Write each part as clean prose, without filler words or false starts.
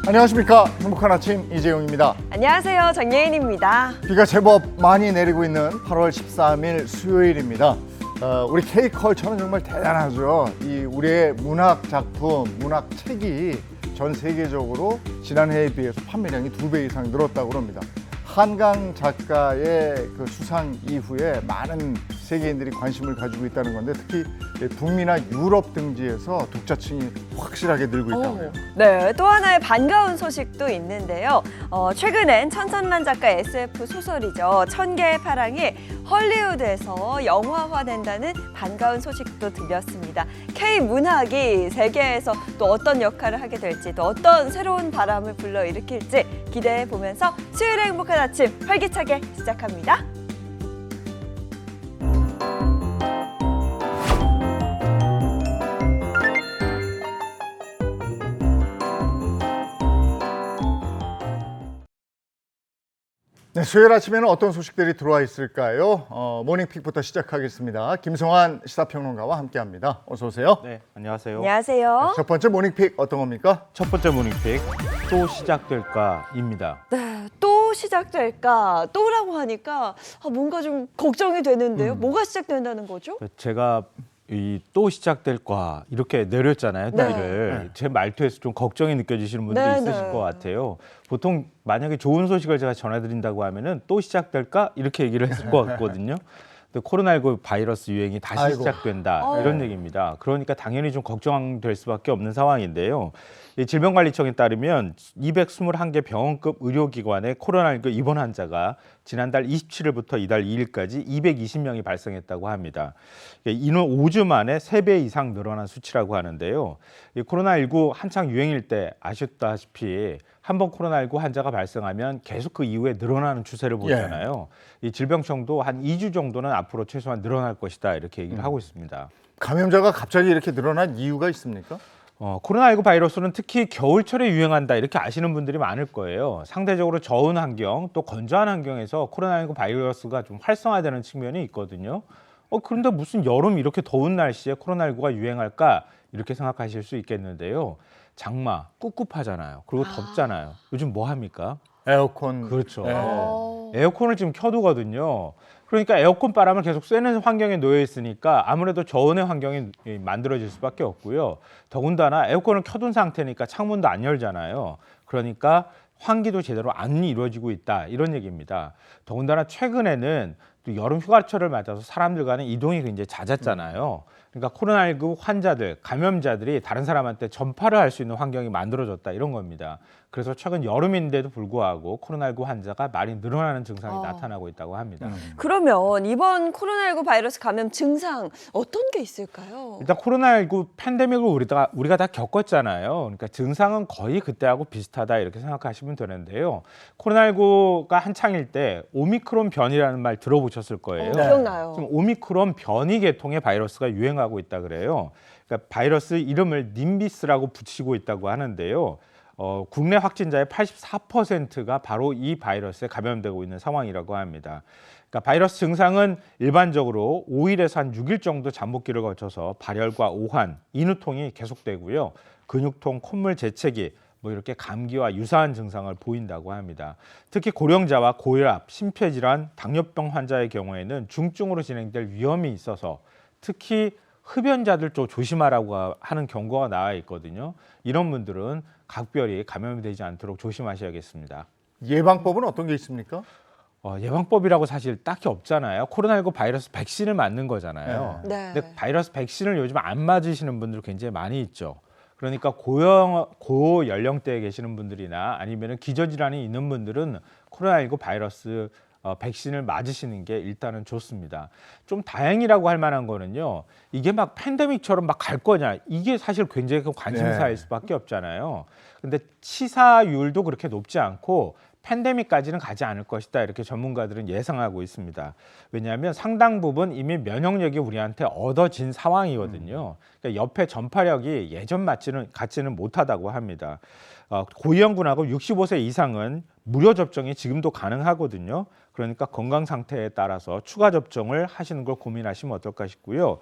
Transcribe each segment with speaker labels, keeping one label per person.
Speaker 1: 안녕하십니까. 행복한 아침 이재용입니다.
Speaker 2: 안녕하세요. 정예인입니다.
Speaker 1: 비가 제법 많이 내리고 있는 8월 13일 수요일입니다. 우리 K컬처는 정말 대단하죠. 이 우리의 문학 작품, 문학 책이 전 세계적으로 지난해에 비해서 판매량이 2배 이상 늘었다고 합니다. 한강 작가의 그 수상 이후에 많은 세계인들이 관심을 가지고 있다는 건데, 특히 북미나 유럽 등지에서 독자층이 확실하게 늘고 있다고 해요.
Speaker 2: 네, 또 하나의 반가운 소식도 있는데요. 최근엔 천선란 작가 SF 소설이죠. 천개의 파랑이 헐리우드에서 영화화된다는 반가운 소식도 들렸습니다. K-문학이 세계에서 또 어떤 역할을 하게 될지, 또 어떤 새로운 바람을 불러일으킬지 기대해 보면서 수요일의 행복한 아침 활기차게 시작합니다.
Speaker 1: 네, 수요일 아침에는 어떤 소식들이 들어와 있을까요? 모닝픽부터 시작하겠습니다. 김성환 시사평론가와 함께합니다. 어서 오세요.
Speaker 3: 네, 안녕하세요.
Speaker 2: 안녕하세요.
Speaker 1: 첫 번째 모닝픽 어떤 겁니까?
Speaker 3: 첫 번째 모닝픽 또 시작될까입니다.
Speaker 2: 네, 또 시작될까? 또라고 하니까 뭔가 좀 걱정이 되는데요. 뭐가 시작된다는 거죠?
Speaker 3: 제가 이 또 시작될까 이렇게 내렸잖아요,
Speaker 2: 네.
Speaker 3: 뒤를.
Speaker 1: 네.
Speaker 3: 제 말투에서 좀 걱정이 느껴지시는 분들이
Speaker 2: 네,
Speaker 3: 있으실
Speaker 2: 네.
Speaker 3: 것 같아요. 보통 만약에 좋은 소식을 제가 전해드린다고 하면은 또 시작될까 이렇게 얘기를 했을 것 같거든요. 근데 코로나19 바이러스 유행이 다시
Speaker 1: 아이고.
Speaker 3: 시작된다
Speaker 2: 아유.
Speaker 3: 이런 얘기입니다. 그러니까 당연히 좀 걱정될 수밖에 없는 상황인데요. 이 질병관리청에 따르면 221개 병원급 의료기관에 코로나19 입원 환자가 지난달 27일부터 이달 2일까지 220명이 발생했다고 합니다. 이는 5주 만에 3배 이상 늘어난 수치라고 하는데요. 이 코로나19 한창 유행일 때 아셨다시피 한번 코로나19 환자가 발생하면 계속 그 이후에 늘어나는 추세를 보이잖아요. 이 질병청도 한 2주 정도는 앞으로 최소한 늘어날 것이다 이렇게 얘기를 하고 있습니다.
Speaker 1: 감염자가 갑자기 이렇게 늘어난 이유가 있습니까?
Speaker 3: 코로나19 바이러스는 특히 겨울철에 유행한다 이렇게 아시는 분들이 많을 거예요. 상대적으로 저온 환경 또 건조한 환경에서 코로나19 바이러스가 좀 활성화되는 측면이 있거든요. 그런데 무슨 여름 이렇게 더운 날씨에 코로나19가 유행할까 이렇게 생각하실 수 있겠는데요. 장마 꿉꿉하잖아요. 그리고 덥잖아요. 요즘 뭐 합니까?
Speaker 1: 에어컨.
Speaker 3: 그렇죠.
Speaker 1: 네.
Speaker 3: 에어컨을 지금 켜두거든요. 그러니까 에어컨 바람을 계속 쐬는 환경에 놓여 있으니까 아무래도 저온의 환경이 만들어질 수밖에 없고요. 더군다나 에어컨을 켜둔 상태니까 창문도 안 열잖아요. 그러니까 환기도 제대로 안 이루어지고 있다 이런 얘기입니다. 더군다나 최근에는 또 여름 휴가철을 맞아서 사람들 간의 이동이 굉장히 잦았잖아요. 그러니까 코로나19 환자들, 감염자들이 다른 사람한테 전파를 할 수 있는 환경이 만들어졌다 이런 겁니다. 그래서 최근 여름인데도 불구하고 코로나19 환자가 많이 늘어나는 증상이 나타나고 있다고 합니다.
Speaker 2: 그러면 이번 코로나19 바이러스 감염 증상 어떤 게 있을까요?
Speaker 3: 일단 코로나19 팬데믹을 우리가 다 겪었잖아요. 그러니까 증상은 거의 그때하고 비슷하다 이렇게 생각하시면 되는데요. 코로나19가 한창일 때 오미크론 변이라는 말 들어보셨을 거예요.
Speaker 2: 기억나요.
Speaker 3: 지금 오미크론 변이 계통의 바이러스가 유행하고 있다 그래요. 그러니까 바이러스 이름을 님비스라고 붙이고 있다고 하는데요. 국내 확진자의 84%가 바로 이 바이러스에 감염되고 있는 상황이라고 합니다. 그러니까 바이러스 증상은 일반적으로 5일에서 한 6일 정도 잠복기를 거쳐서 발열과 오한, 인후통이 계속되고요. 근육통, 콧물 재채기, 이렇게 감기와 유사한 증상을 보인다고 합니다. 특히 고령자와 고혈압, 심폐질환, 당뇨병 환자의 경우에는 중증으로 진행될 위험이 있어서 특히 흡연자들 좀 조심하라고 하는 경고가 나와 있거든요. 이런 분들은 각별히 감염이 되지 않도록 조심하셔야겠습니다.
Speaker 1: 예방법은 어떤 게 있습니까?
Speaker 3: 예방법이라고 사실 딱히 없잖아요. 코로나19 바이러스 백신을 맞는 거잖아요.
Speaker 2: 네.
Speaker 3: 근데 바이러스 백신을 요즘 안 맞으시는 분들 굉장히 많이 있죠. 그러니까 고연령대에 계시는 분들이나 아니면 기저질환이 있는 분들은 코로나19 바이러스 백신을 맞으시는 게 일단은 좋습니다. 좀 다행이라고 할 만한 거는요. 이게 막 팬데믹처럼 막 갈 거냐. 이게 사실 굉장히 큰 관심사일 수밖에 없잖아요. 근데 치사율도 그렇게 높지 않고 팬데믹까지는 가지 않을 것이다. 이렇게 전문가들은 예상하고 있습니다. 왜냐하면 상당 부분 이미 면역력이 우리한테 얻어진 상황이거든요. 그러니까 옆에 전파력이 예전 같지는 못하다고 합니다. 고위험군하고 65세 이상은 무료 접종이 지금도 가능하거든요. 그러니까 건강 상태에 따라서 추가 접종을 하시는 걸 고민하시면 어떨까 싶고요.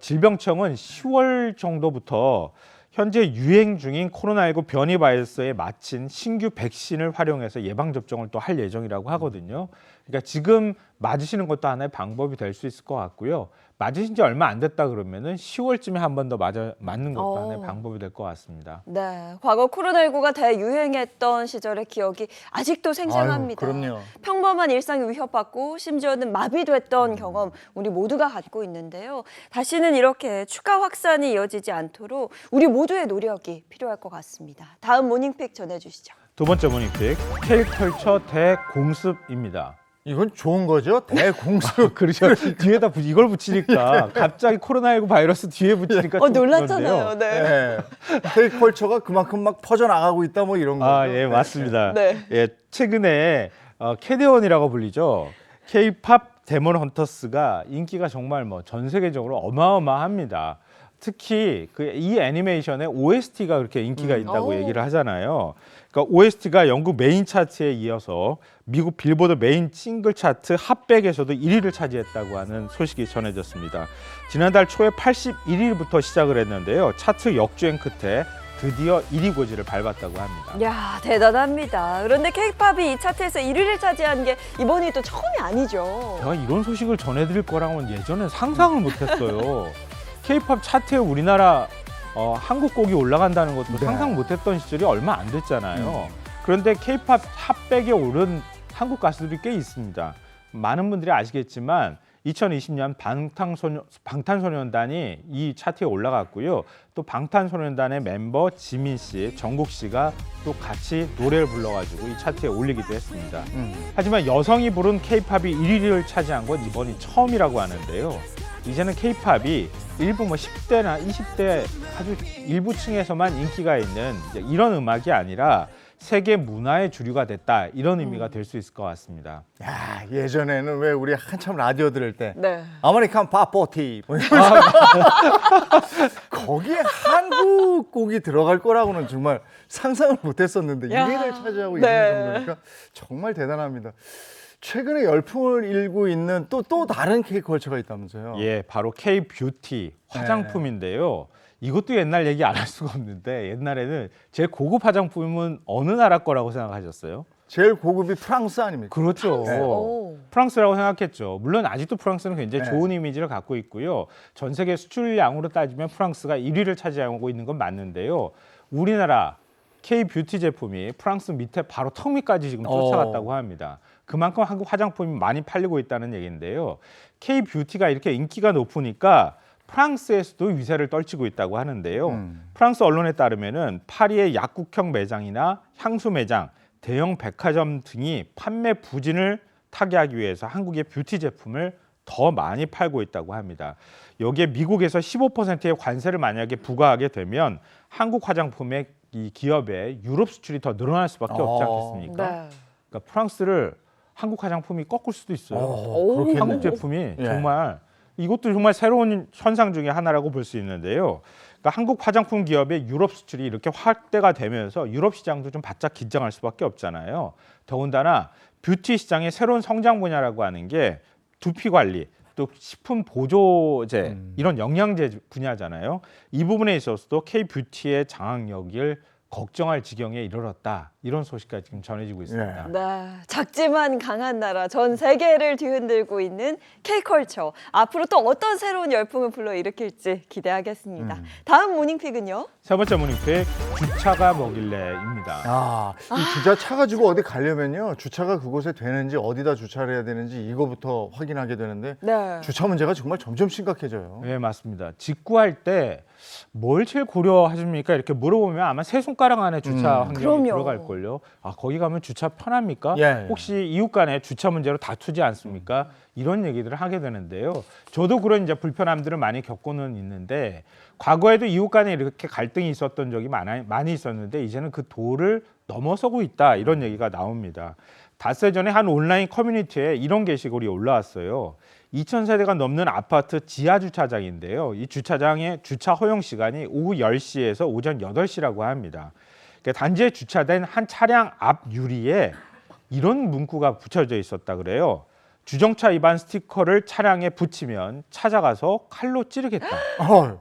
Speaker 3: 질병청은 10월 정도부터 현재 유행 중인 코로나19 변이 바이러스에 맞힌 신규 백신을 활용해서 예방 접종을 또 할 예정이라고 하거든요. 그러니까 지금 맞으시는 것도 하나의 방법이 될 수 있을 것 같고요. 맞으신 지 얼마 안 됐다 그러면은 10월쯤에 한 번 더 맞는 것도 하나의 방법이 될 것 같습니다.
Speaker 2: 네, 과거 코로나19가 대유행했던 시절의 기억이 아직도 생생합니다.
Speaker 1: 아유, 그럼요.
Speaker 2: 평범한 일상이 위협받고 심지어는 마비됐던 경험 우리 모두가 갖고 있는데요. 다시는 이렇게 추가 확산이 이어지지 않도록 우리 모두의 노력이 필요할 것 같습니다. 다음 모닝픽 전해주시죠.
Speaker 3: 두 번째 모닝픽 K컬처 대공습입니다.
Speaker 1: 이건 좋은 거죠? 대공습.
Speaker 3: 그렇죠. 뒤에다 이걸 붙이니까 갑자기 코로나19 바이러스 뒤에 붙이니까 좀
Speaker 2: 놀랐잖아요.
Speaker 3: 그런데요.
Speaker 2: 네.
Speaker 1: 네. K컬처가 그만큼 막 퍼져나가고 있다 뭐 이런 거죠.
Speaker 3: 아, 예, 맞습니다.
Speaker 2: 네.
Speaker 3: 예, 최근에 캐대원이라고 불리죠. K-팝 데몬 헌터스가 인기가 정말 뭐 전 세계적으로 어마어마합니다. 특히 이 애니메이션의 OST가 그렇게 인기가 있다고 얘기를 하잖아요. 그러니까 OST가 영국 메인 차트에 이어서 미국 빌보드 메인 싱글 차트 핫백에서도 1위를 차지했다고 하는 소식이 전해졌습니다. 지난달 초에 81위부터 시작을 했는데요. 차트 역주행 끝에 드디어 1위 고지를 밟았다고 합니다.
Speaker 2: 야, 대단합니다. 그런데 K-팝이 이 차트에서 1위를 차지한 게 이번이 또 처음이 아니죠.
Speaker 3: 제가 이런 소식을 전해드릴 거라고는 예전에 상상을 못했어요. K-팝 차트에 우리나라 한국 곡이 올라간다는 것도
Speaker 1: 네.
Speaker 3: 상상 못했던 시절이 얼마 안 됐잖아요. 그런데 K-팝 핫백에 오른 한국 가수들이 꽤 있습니다. 많은 분들이 아시겠지만 2020년 방탄소년단이 이 차트에 올라갔고요. 또 방탄소년단의 멤버 지민 씨, 정국 씨가 또 같이 노래를 불러가지고 이 차트에 올리기도 했습니다. 하지만 여성이 부른 K-팝이 1위를 차지한 건 이번이 처음이라고 하는데요. 이제는 K-팝이 일부 뭐 10대나 20대 아주 일부 층에서만 인기가 있는 이런 음악이 아니라 세계 문화의 주류가 됐다, 이런 의미가 될 수 있을 것 같습니다.
Speaker 1: 야, 예전에는 왜 우리 한참 라디오 들을 때
Speaker 2: 네.
Speaker 1: 아메리칸 팝40 거기에 한국 곡이 들어갈 거라고는 정말 상상을 못했었는데
Speaker 2: 야,
Speaker 1: 1위를 차지하고
Speaker 2: 네.
Speaker 1: 있는 정도니까 정말 대단합니다. 최근에 열풍을 일고 있는 또 다른 K컬처가 있다면서요?
Speaker 3: 예, 바로 K-뷰티 화장품인데요. 이것도 옛날 얘기 안 할 수가 없는데 옛날에는 제일 고급 화장품은 어느 나라 거라고 생각하셨어요?
Speaker 1: 제일 고급이 프랑스 아닙니까?
Speaker 3: 그렇죠.
Speaker 2: 오.
Speaker 3: 프랑스라고 생각했죠. 물론 아직도 프랑스는 굉장히
Speaker 1: 네.
Speaker 3: 좋은 이미지를 갖고 있고요. 전 세계 수출량으로 따지면 프랑스가 1위를 차지하고 있는 건 맞는데요. 우리나라 K-뷰티 제품이 프랑스 밑에 바로 턱 밑까지 지금 쫓아갔다고 합니다. 그만큼 한국 화장품이 많이 팔리고 있다는 얘기인데요. K-뷰티가 이렇게 인기가 높으니까 프랑스에서도 위세를 떨치고 있다고 하는데요. 프랑스 언론에 따르면은 파리의 약국형 매장이나 향수 매장, 대형 백화점 등이 판매 부진을 타개하기 위해서 한국의 뷰티 제품을 더 많이 팔고 있다고 합니다. 여기에 미국에서 15%의 관세를 만약에 부과하게 되면 한국 화장품의 이 기업의 유럽 수출이 더 늘어날 수밖에 없지 않겠습니까?
Speaker 2: 네.
Speaker 3: 그러니까 프랑스를 한국 화장품이 꺾을 수도 있어요.
Speaker 1: 그렇겠네요.
Speaker 3: 한국 제품이
Speaker 1: 예.
Speaker 3: 정말 이것도 정말 새로운 현상 중에 하나라고 볼 수 있는데요. 그러니까 한국 화장품 기업의 유럽 수출이 이렇게 확대가 되면서 유럽 시장도 좀 바짝 긴장할 수밖에 없잖아요. 더군다나 뷰티 시장의 새로운 성장 분야라고 하는 게 두피 관리, 또 식품 보조제 이런 영양제 분야잖아요. 이 부분에 있어서도 K-뷰티의 장악력을 걱정할 지경에 이르렀다, 이런 소식까지 지금 전해지고 있습니다.
Speaker 2: 네, 작지만 강한 나라, 전 세계를 뒤흔들고 있는 K컬처. 앞으로 또 어떤 새로운 열풍을 불러일으킬지 기대하겠습니다. 다음 모닝픽은요?
Speaker 3: 세 번째 모닝픽 주차가 뭐길래입니다.
Speaker 1: 이 주차차 가지고 어디 가려면요, 주차가 그곳에 되는지 어디다 주차를 해야 되는지 이거부터 확인하게 되는데
Speaker 2: 네.
Speaker 1: 주차 문제가 정말 점점 심각해져요.
Speaker 3: 네, 맞습니다. 직구할 때 뭘 제일 고려하십니까? 이렇게 물어보면 아마 세 손가락 안에 주차 환경이
Speaker 2: 그럼요.
Speaker 3: 들어갈걸요. 아, 거기 가면 주차 편합니까?
Speaker 1: 예.
Speaker 3: 혹시 이웃 간에 주차 문제로 다투지 않습니까? 이런 얘기들을 하게 되는데요. 저도 그런 이제 불편함들을 많이 겪고는 있는데, 과거에도 이웃 간에 이렇게 갈등이 있었던 적이 많이 있었는데 이제는 그 도를 넘어서고 있다, 이런 얘기가 나옵니다. 닷새 전에 한 온라인 커뮤니티에 이런 게시글이 올라왔어요. 2,000세대가 넘는 아파트 지하 주차장인데요. 이 주차장의 주차 허용 시간이 오후 10시에서 오전 8시라고 합니다. 그러니까 단지에 주차된 한 차량 앞 유리에 이런 문구가 붙여져 있었다 그래요. 주정차 위반 스티커를 차량에 붙이면 찾아가서 칼로 찌르겠다.
Speaker 1: 어휴,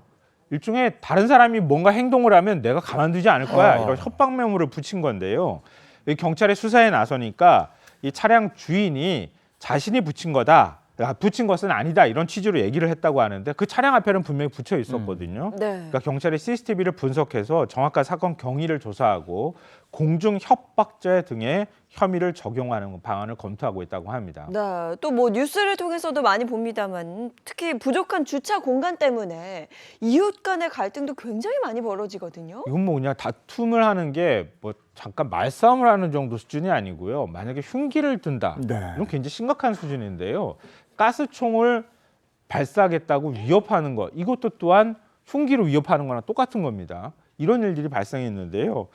Speaker 3: 일종의 다른 사람이 뭔가 행동을 하면 내가 가만두지 않을 거야.
Speaker 1: 어.
Speaker 3: 이런 협박 메모를 붙인 건데요. 이 경찰의 수사에 나서니까 이 차량 주인이 자신이 붙인 거다. 붙인 것은 아니다. 이런 취지로 얘기를 했다고 하는데 그 차량 앞에는 분명히 붙여 있었거든요.
Speaker 2: 네.
Speaker 3: 그러니까 경찰이 CCTV를 분석해서 정확한 사건 경위를 조사하고 공중 협박죄 등의 혐의를 적용하는 방안을 검토하고 있다고 합니다.
Speaker 2: 네, 또 뭐 뉴스를 통해서도 많이 봅니다만 특히 부족한 주차 공간 때문에 이웃 간의 갈등도 굉장히 많이 벌어지거든요.
Speaker 3: 이건 뭐 그냥 다툼을 하는 게 뭐 잠깐 말싸움을 하는 정도 수준이 아니고요. 만약에 흉기를 든다.
Speaker 1: 네.
Speaker 3: 이건 굉장히 심각한 수준인데요. 가스총을 발사하겠다고 위협하는 것. 이것도 또한 흉기로 위협하는 거랑 똑같은 겁니다. 이런 일들이 발생했는데요.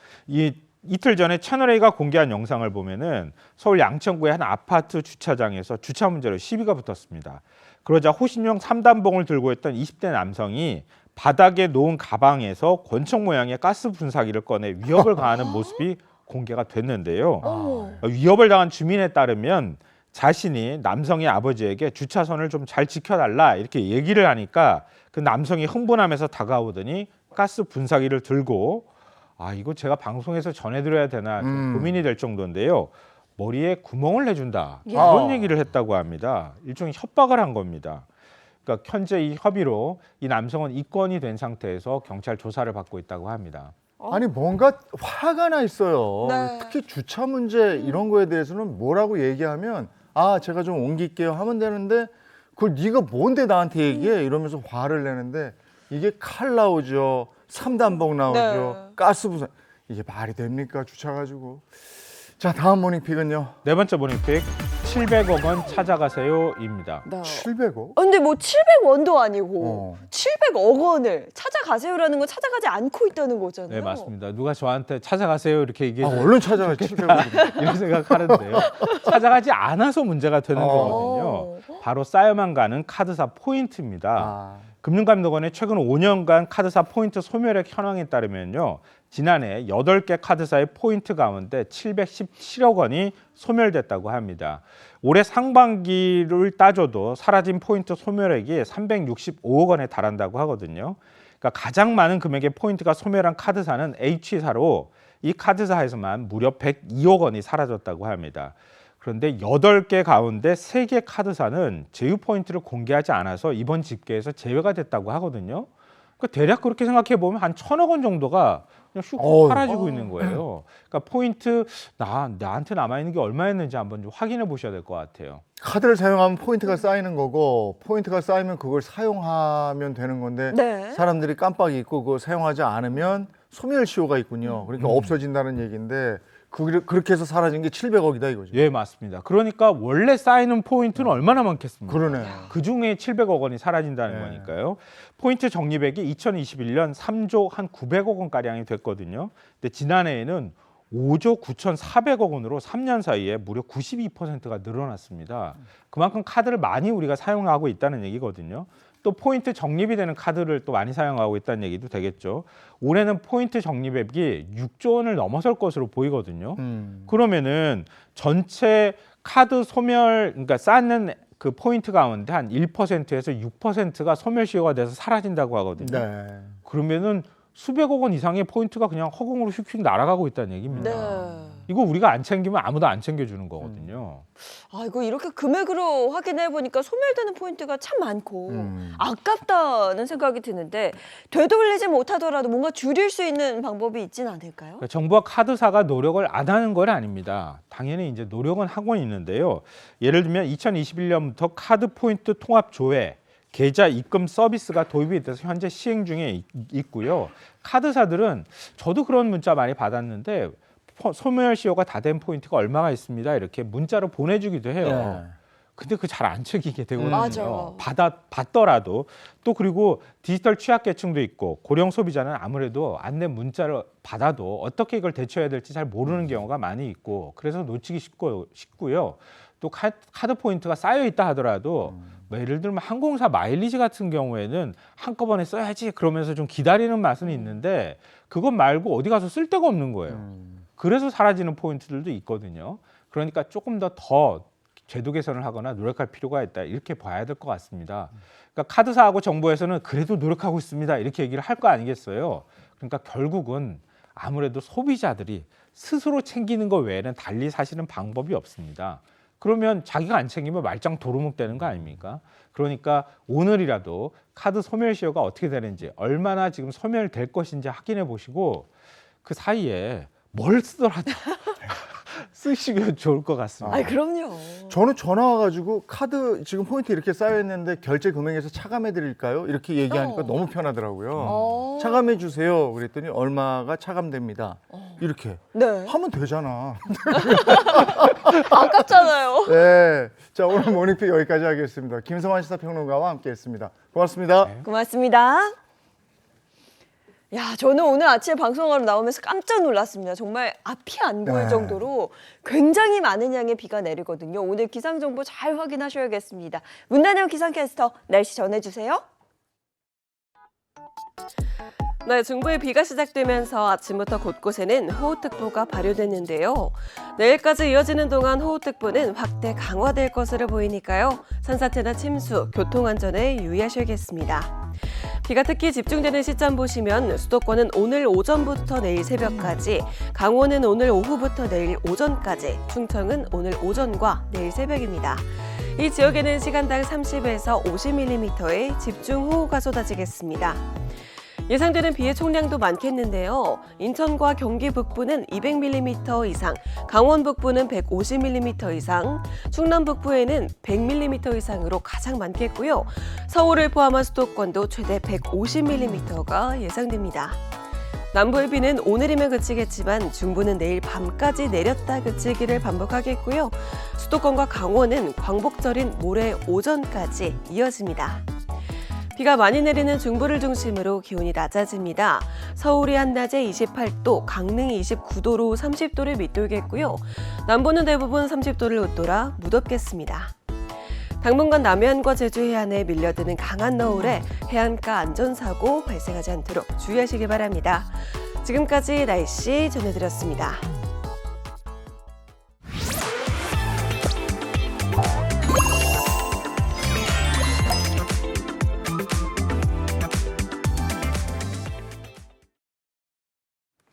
Speaker 3: 이틀 전에 채널A가 공개한 영상을 보면은 서울 양천구의 한 아파트 주차장에서 주차 문제로 시비가 붙었습니다. 그러자 호신용 3단봉을 들고 있던 20대 남성이 바닥에 놓은 가방에서 권총 모양의 가스 분사기를 꺼내 위협을 가하는 모습이 공개가 됐는데요.
Speaker 2: 어머.
Speaker 3: 위협을 당한 주민에 따르면 자신이 남성의 아버지에게 주차선을 좀 잘 지켜달라 이렇게 얘기를 하니까 그 남성이 흥분하면서 다가오더니 가스 분사기를 들고 이거 제가 방송에서 전해드려야 되나 좀 고민이 될 정도인데요. 머리에 구멍을 내준다.
Speaker 2: 예.
Speaker 3: 이런 얘기를 했다고 합니다. 일종의 협박을 한 겁니다. 그러니까 현재 이 협의로 이 남성은 입건이 된 상태에서 경찰 조사를 받고 있다고 합니다.
Speaker 1: 아니 뭔가 화가 나 있어요.
Speaker 2: 네.
Speaker 1: 특히 주차 문제 이런 거에 대해서는 뭐라고 얘기하면 제가 좀 옮길게요 하면 되는데 그걸 네가 뭔데 나한테 얘기해 이러면서 화를 내는데 이게 칼 나오죠. 3단봉 나오죠.
Speaker 2: 네.
Speaker 1: 가스 부산. 이게 말이 됩니까? 주차 가지고. 자, 다음 모닝픽은요.
Speaker 3: 네 번째 모닝픽 700억 원 찾아가세요입니다.
Speaker 2: 네.
Speaker 1: 700억?
Speaker 2: 근데 뭐 700원도 아니고
Speaker 1: 어.
Speaker 2: 700억 원을 찾아가세요라는 건 찾아가지 않고 있다는 거잖아요.
Speaker 3: 네, 맞습니다. 누가 저한테 찾아가세요 이렇게 얘기해
Speaker 1: 얼른 찾아가 700억.
Speaker 3: 이런 생각하는데요. 찾아가지 않아서 문제가 되는
Speaker 1: 어.
Speaker 3: 거거든요. 바로 쌓여만 가는 카드사 포인트입니다.
Speaker 1: 아.
Speaker 3: 금융감독원의 최근 5년간 카드사 포인트 소멸액 현황에 따르면요. 지난해 8개 카드사의 포인트 가운데 717억 원이 소멸됐다고 합니다. 올해 상반기를 따져도 사라진 포인트 소멸액이 365억 원에 달한다고 하거든요. 그러니까 가장 많은 금액의 포인트가 소멸한 카드사는 H사로 이 카드사에서만 무려 102억 원이 사라졌다고 합니다. 그런데 8개 가운데 3개 카드사는 제휴 포인트를 공개하지 않아서 이번 집계에서 제외가 됐다고 하거든요. 그러니까 대략 그렇게 생각해 보면 한 1,000억 원 정도가 그냥 슉 사라지고 있는 거예요. 그러니까 포인트 나한테 남아 있는 게 얼마였는지 한번 좀 확인해 보셔야 될 것 같아요.
Speaker 1: 카드를 사용하면 포인트가 쌓이는 거고 포인트가 쌓이면 그걸 사용하면 되는 건데
Speaker 2: 네.
Speaker 1: 사람들이 깜빡 잊고 그거 사용하지 않으면 소멸시효가 있군요. 그러니까 없어진다는 얘기인데 그렇게 해서 사라진 게 700억이다 이거죠.
Speaker 3: 예, 맞습니다. 그러니까 원래 쌓이는 포인트는 얼마나 많겠습니까?
Speaker 1: 그러네.
Speaker 3: 그 중에 700억 원이 사라진다는
Speaker 1: 네.
Speaker 3: 거니까요. 포인트 적립액이 2021년 3조 한 900억 원가량이 됐거든요. 근데 지난해에는 5조 9,400억 원으로 3년 사이에 무려 92%가 늘어났습니다. 그만큼 카드를 많이 우리가 사용하고 있다는 얘기거든요. 또 포인트 적립이 되는 카드를 또 많이 사용하고 있다는 얘기도 되겠죠. 올해는 포인트 적립액이 6조 원을 넘어설 것으로 보이거든요. 그러면은 전체 카드 소멸, 그러니까 쌓는 그 포인트 가운데 한 1%에서 6%가 소멸시효가 돼서 사라진다고 하거든요.
Speaker 1: 네.
Speaker 3: 그러면은 수백억 원 이상의 포인트가 그냥 허공으로 휙휙 날아가고 있다는 얘기입니다.
Speaker 2: 네.
Speaker 3: 이거 우리가 안 챙기면 아무도 안 챙겨주는 거거든요.
Speaker 2: 이거 이렇게 금액으로 확인해 보니까 소멸되는 포인트가 참 많고 아깝다는 생각이 드는데 되돌리지 못하더라도 뭔가 줄일 수 있는 방법이 있진 않을까요?
Speaker 3: 그러니까 정부와 카드사가 노력을 안 하는 건 아닙니다. 당연히 이제 노력은 하고 있는데요. 예를 들면 2021년부터 카드 포인트 통합 조회, 계좌 입금 서비스가 도입이 돼서 현재 시행 중에 있고요. 카드사들은 저도 그런 문자 많이 받았는데 소멸시효가 다 된 포인트가 얼마가 있습니다. 이렇게 문자로 보내주기도 해요.
Speaker 1: 네.
Speaker 3: 근데 그 잘 안 챙기게 되거든요.
Speaker 2: 맞아요.
Speaker 3: 받더라도 또 그리고 디지털 취약계층도 있고 고령 소비자는 아무래도 안내 문자를 받아도 어떻게 이걸 대처해야 될지 잘 모르는 경우가 많이 있고 그래서 놓치기 쉽고요. 또 카드 포인트가 쌓여 있다 하더라도 뭐 예를 들면 항공사 마일리지 같은 경우에는 한꺼번에 써야지 그러면서 좀 기다리는 맛은 있는데 그것 말고 어디 가서 쓸 데가 없는 거예요. 그래서 사라지는 포인트들도 있거든요. 그러니까 조금 더 제도 개선을 하거나 노력할 필요가 있다 이렇게 봐야 될 것 같습니다. 그러니까 카드사하고 정부에서는 그래도 노력하고 있습니다 이렇게 얘기를 할 거 아니겠어요. 그러니까 결국은 아무래도 소비자들이 스스로 챙기는 것 외에는 달리 사실은 방법이 없습니다. 그러면 자기가 안 챙기면 말짱 도루묵 되는 거 아닙니까? 그러니까 오늘이라도 카드 소멸시효가 어떻게 되는지 얼마나 지금 소멸될 것인지 확인해 보시고 그 사이에 뭘 쓰더라도 쓰시면 좋을 것 같습니다.
Speaker 2: 아, 그럼요.
Speaker 1: 저는 전화 와가지고 카드 지금 포인트 이렇게 쌓여있는데 결제 금액에서 차감해 드릴까요? 이렇게 얘기하니까 너무 편하더라고요. 차감해 주세요. 그랬더니 얼마가 차감됩니다. 이렇게
Speaker 2: 네.
Speaker 1: 하면 되잖아.
Speaker 2: 아깝잖아요.
Speaker 1: 네. 자, 오늘 모닝픽 여기까지 하겠습니다. 김성환 시사평론가와 함께했습니다. 고맙습니다.
Speaker 2: 고맙습니다. 야, 저는 오늘 아침에 방송하러 나오면서 깜짝 놀랐습니다. 정말 앞이 안 보일
Speaker 1: 네.
Speaker 2: 정도로 굉장히 많은 양의 비가 내리거든요. 오늘 기상정보 잘 확인하셔야겠습니다. 문단영 기상캐스터 날씨 전해주세요.
Speaker 4: 네, 중부에 비가 시작되면서 아침부터 곳곳에는 호우특보가 발효됐는데요. 내일까지 이어지는 동안 호우특보는 확대 강화될 것으로 보이니까요. 산사태나 침수, 교통안전에 유의하셔야겠습니다. 비가 특히 집중되는 시점 보시면 수도권은 오늘 오전부터 내일 새벽까지, 강원은 오늘 오후부터 내일 오전까지, 충청은 오늘 오전과 내일 새벽입니다. 이 지역에는 시간당 30에서 50mm의 집중호우가 쏟아지겠습니다. 예상되는 비의 총량도 많겠는데요. 인천과 경기 북부는 200mm 이상, 강원 북부는 150mm 이상, 충남 북부에는 100mm 이상으로 가장 많겠고요. 서울을 포함한 수도권도 최대 150mm가 예상됩니다. 남부의 비는 오늘이면 그치겠지만 중부는 내일 밤까지 내렸다 그치기를 반복하겠고요. 수도권과 강원은 광복절인 모레 오전까지 이어집니다. 비가 많이 내리는 중부를 중심으로 기온이 낮아집니다. 서울이 한낮에 28도, 강릉이 29도로 30도를 밑돌겠고요. 남부는 대부분 30도를 웃돌아 무덥겠습니다. 당분간 남해안과 제주 해안에 밀려드는 강한 너울에 해안가 안전사고 발생하지 않도록 주의하시기 바랍니다. 지금까지 날씨 전해드렸습니다.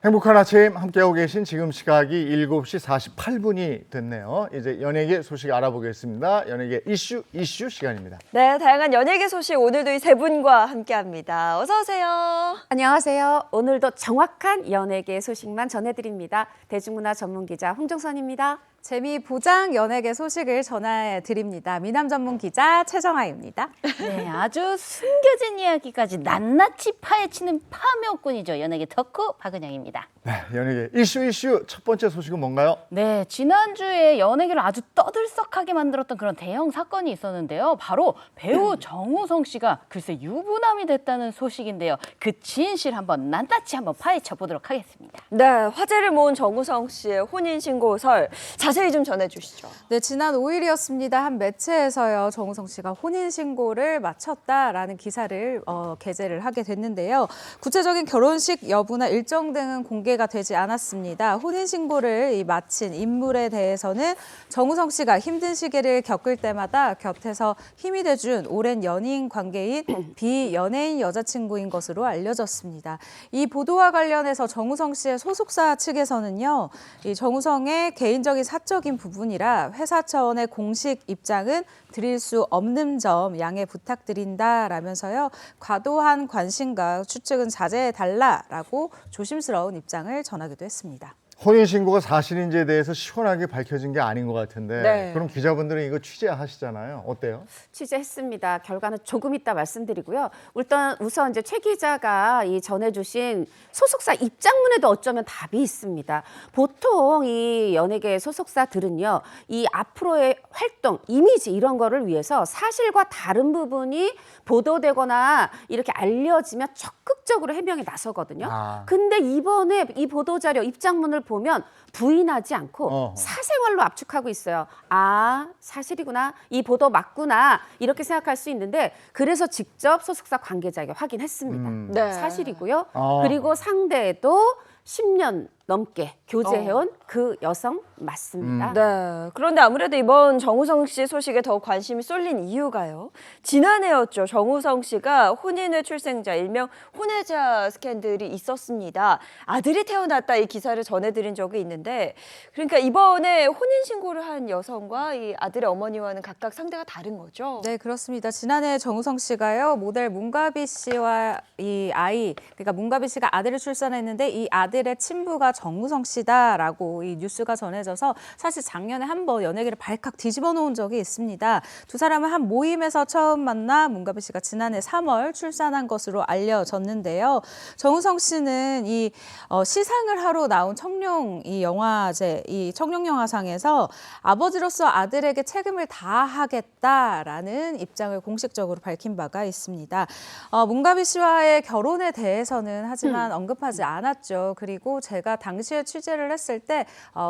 Speaker 1: 행복한 아침 함께하고 계신 지금 시각이 7시 48분이 됐네요. 이제 연예계 소식 알아보겠습니다. 연예계 이슈 시간입니다.
Speaker 2: 네, 다양한 연예계 소식 오늘도 이 세 분과 함께합니다. 어서 오세요.
Speaker 5: 안녕하세요. 오늘도 정확한 연예계 소식만 전해드립니다. 대중문화 전문기자 홍정선입니다.
Speaker 6: 재미 보장 연예계 소식을 전해드립니다. 미남 전문 기자 최정아입니다.
Speaker 5: 네, 아주 숨겨진 이야기까지 낱낱이 파헤치는 파묘꾼이죠. 연예계 덕후 박은영입니다.
Speaker 1: 네, 연예계 이슈 첫 번째 소식은 뭔가요?
Speaker 5: 네, 지난주에 연예계를 아주 떠들썩하게 만들었던 그런 대형 사건이 있었는데요. 바로 배우 정우성 씨가 글쎄 유부남이 됐다는 소식인데요. 그 진실 낱낱이 한번 파헤쳐 보도록 하겠습니다.
Speaker 2: 네, 화제를 모은 정우성 씨의 혼인신고설 자세히 좀 전해주시죠.
Speaker 6: 네, 지난 5일이었습니다. 한 매체에서요. 정우성 씨가 혼인신고를 마쳤다라는 기사를 게재를 하게 됐는데요. 구체적인 결혼식 여부나 일정 등은 공개가 되지 않았습니다. 혼인신고를 마친 인물에 대해서는 정우성 씨가 힘든 시기를 겪을 때마다 곁에서 힘이 돼준 오랜 연인 관계인 비연예인 여자친구인 것으로 알려졌습니다. 이 보도와 관련해서 정우성 씨의 소속사 측에서는요. 이 정우성의 개인적인 사적인 부분이라 회사 차원의 공식 입장은 드릴 수 없는 점 양해 부탁드린다라면서요. 과도한 관심과 추측은 자제해달라라고 조심스러운 입장을 전하기도 했습니다.
Speaker 1: 혼인신고가 사실인지에 대해서 시원하게 밝혀진 게 아닌 것 같은데
Speaker 2: 네.
Speaker 1: 그럼 기자분들은 이거 취재하시잖아요. 어때요?
Speaker 5: 취재했습니다. 결과는 조금 이따 말씀드리고요. 우선 이제 최 기자가 이 전해주신 소속사 입장문에도 어쩌면 답이 있습니다. 보통 이 연예계 소속사들은요, 이 앞으로의 활동, 이미지 이런 거를 위해서 사실과 다른 부분이 보도되거나 이렇게 알려지면 적극적으로 해명에 나서거든요. 근데 이번에 이 보도자료 입장문을 보면 부인하지 않고 사생활로 압축하고 있어요. 아, 사실이구나. 이 보도 맞구나. 이렇게 생각할 수 있는데 그래서 직접 소속사 관계자에게 확인했습니다.
Speaker 2: 네.
Speaker 5: 사실이고요. 그리고 상대도 10년 넘게 교제해온 그 여성 맞습니다.
Speaker 2: 네. 그런데 아무래도 이번 정우성 씨 소식에 더 관심이 쏠린 이유가요. 지난해였죠. 정우성 씨가 혼인의 출생자, 일명 혼외자 스캔들이 있었습니다. 아들이 태어났다 이 기사를 전해드린 적이 있는데, 그러니까 이번에 혼인 신고를 한 여성과 이 아들의 어머니와는 각각 상대가 다른 거죠.
Speaker 6: 네, 그렇습니다. 지난해 정우성 씨가요, 모델 문가비 씨와 이 아이, 그러니까 문가비 씨가 아들을 출산했는데 이 아들의 친부가 정우성 씨다라고 이 뉴스가 전해져서 사실 작년에 한번 연예계를 발칵 뒤집어 놓은 적이 있습니다. 두 사람은 한 모임에서 처음 만나 문가비 씨가 지난해 3월 출산한 것으로 알려졌는데요. 정우성 씨는 이 시상을 하러 나온 청룡 이 영화제, 이 청룡 영화상에서 아버지로서 아들에게 책임을 다하겠다라는 입장을 공식적으로 밝힌 바가 있습니다. 문가비 씨와의 결혼에 대해서는 하지만 언급하지 않았죠. 그리고 제가 당시에 취재를 했을 때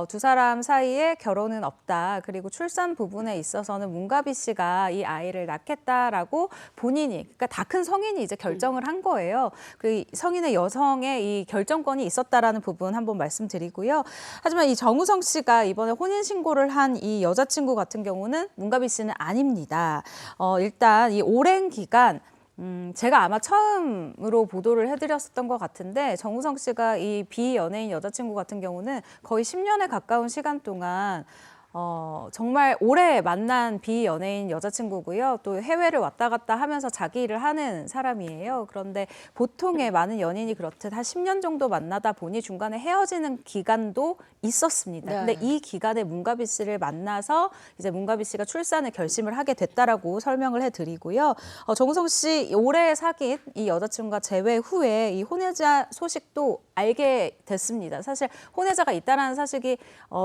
Speaker 6: 두 사람 사이에 결혼은 없다. 그리고 출산 부분에 있어서는 문가비 씨가 이 아이를 낳겠다라고 본인이, 그러니까 다 큰 성인이 이제 결정을 한 거예요. 그 성인의 여성의 이 결정권이 있었다라는 부분 한번 말씀드리고요. 하지만 이 정우성 씨가 이번에 혼인 신고를 한 이 여자친구 같은 경우는 문가비 씨는 아닙니다. 일단 이 오랜 기간 제가 아마 처음으로 보도를 해드렸었던 것 같은데 정우성 씨가 이 비연예인 여자친구 같은 경우는 거의 10년에 가까운 시간 동안 정말 오래 만난 비연예인 여자친구고요. 또 해외를 왔다 갔다 하면서 자기 일을 하는 사람이에요. 그런데 보통의 많은 연인이 그렇듯 한 10년 정도 만나다 보니 중간에 헤어지는 기간도 있었습니다.
Speaker 2: 네.
Speaker 6: 근데 이 기간에 문가비 씨를 만나서 이제 문가비 씨가 출산을 결심을 하게 됐다라고 설명을 해드리고요. 정우성 씨 오래 사귄 이 여자친구가 재회 후에 이 혼외자 소식도 알게 됐습니다. 사실 혼외자가 있다라는 사실이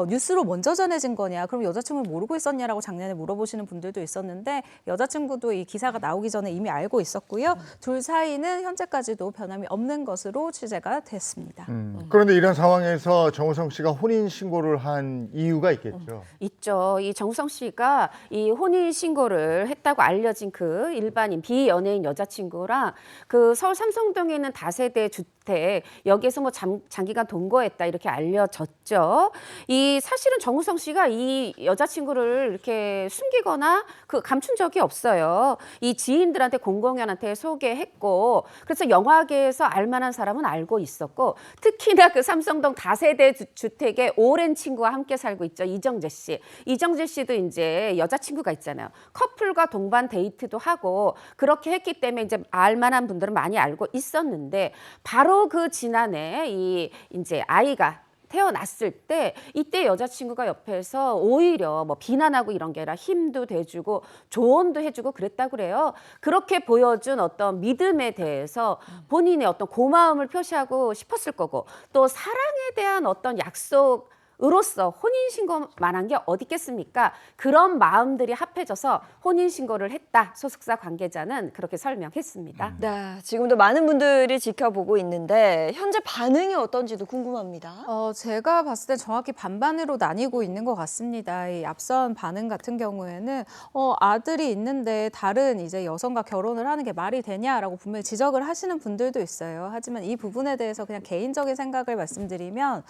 Speaker 6: 뉴스로 먼저 전해진 거냐, 그럼 여자친구를 모르고 있었냐라고 작년에 물어보시는 분들도 있었는데 여자친구도 이 기사가 나오기 전에 이미 알고 있었고요. 둘 사이는 현재까지도 변함이 없는 것으로 취재가 됐습니다.
Speaker 1: 그런데 이런 상황에서 정우성 씨가 혼인 신고를 한 이유가 있겠죠.
Speaker 5: 있죠. 이 정우성 씨가 이 혼인 신고를 했다고 알려진 그 일반인 비연예인 여자친구랑 그 서울 삼성동에 있는 다세대 주택 여기에서 뭐 장기간 동거했다 이렇게 알려졌죠. 이 사실은 정우성 씨가 이 여자친구를 이렇게 숨기거나 그 감춘 적이 없어요. 이 지인들한테 공공연한테 소개했고, 그래서 영화계에서 알만한 사람은 알고 있었고, 특히나 그 삼성동 다세대 주택에 오랜 친구와 함께 살고 있죠. 이정재 씨. 이정재 씨도 이제 여자친구가 있잖아요. 커플과 동반 데이트도 하고 그렇게 했기 때문에 이제 알만한 분들은 많이 알고 있었는데, 바로 그 지난해 이 이제 아이가 태어났을 때 이때 여자친구가 옆에서 오히려 뭐 비난하고 이런 게 아니라 힘도 대주고 조언도 해주고 그랬다고 그래요. 그렇게 보여준 어떤 믿음에 대해서 본인의 어떤 고마움을 표시하고 싶었을 거고, 또 사랑에 대한 어떤 약속 으로서 혼인신고만 한 게 어디 있겠습니까? 그런 마음들이 합해져서 혼인신고를 했다. 소속사 관계자는 그렇게 설명했습니다.
Speaker 2: 네, 지금도 많은 분들이 지켜보고 있는데 현재 반응이 어떤지도 궁금합니다.
Speaker 6: 제가 봤을 때 정확히 반반으로 나뉘고 있는 것 같습니다. 이 앞선 반응 같은 경우에는 아들이 있는데 다른 이제 여성과 결혼을 하는 게 말이 되냐라고 분명히 지적을 하시는 분들도 있어요. 하지만 이 부분에 대해서 그냥 개인적인 생각을 말씀드리면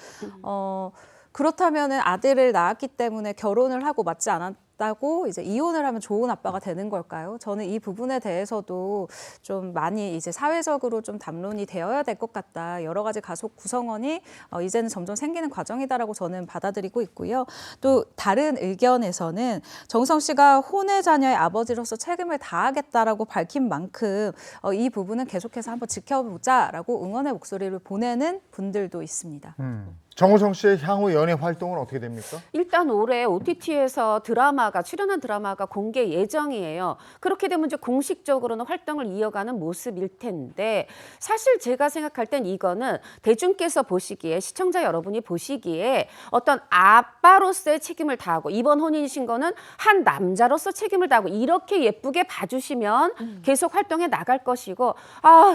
Speaker 6: 그렇다면은 아들을 낳았기 때문에 결혼을 하고 맞지 않았다고 이제 이혼을 하면 좋은 아빠가 되는 걸까요? 저는 이 부분에 대해서도 좀 많이 이제 사회적으로 좀 담론이 되어야 될 것 같다. 여러 가지 가족 구성원이 이제는 점점 생기는 과정이다라고 저는 받아들이고 있고요. 또 다른 의견에서는 정우성 씨가 혼외 자녀의 아버지로서 책임을 다하겠다라고 밝힌 만큼 이 부분은 계속해서 한번 지켜보자라고 응원의 목소리를 보내는 분들도 있습니다.
Speaker 1: 정우성 씨의 향후 연예 활동은 어떻게 됩니까?
Speaker 5: 일단 올해 OTT에서 출연한 드라마가 공개 예정이에요. 그렇게 되면 이제 공식적으로는 활동을 이어가는 모습일 텐데, 사실 제가 생각할 땐 이거는 대중께서 보시기에, 시청자 여러분이 보시기에 어떤 아빠로서의 책임을 다하고, 이번 혼인신고는 한 남자로서 책임을 다하고 이렇게 예쁘게 봐주시면 계속 활동해 나갈 것이고,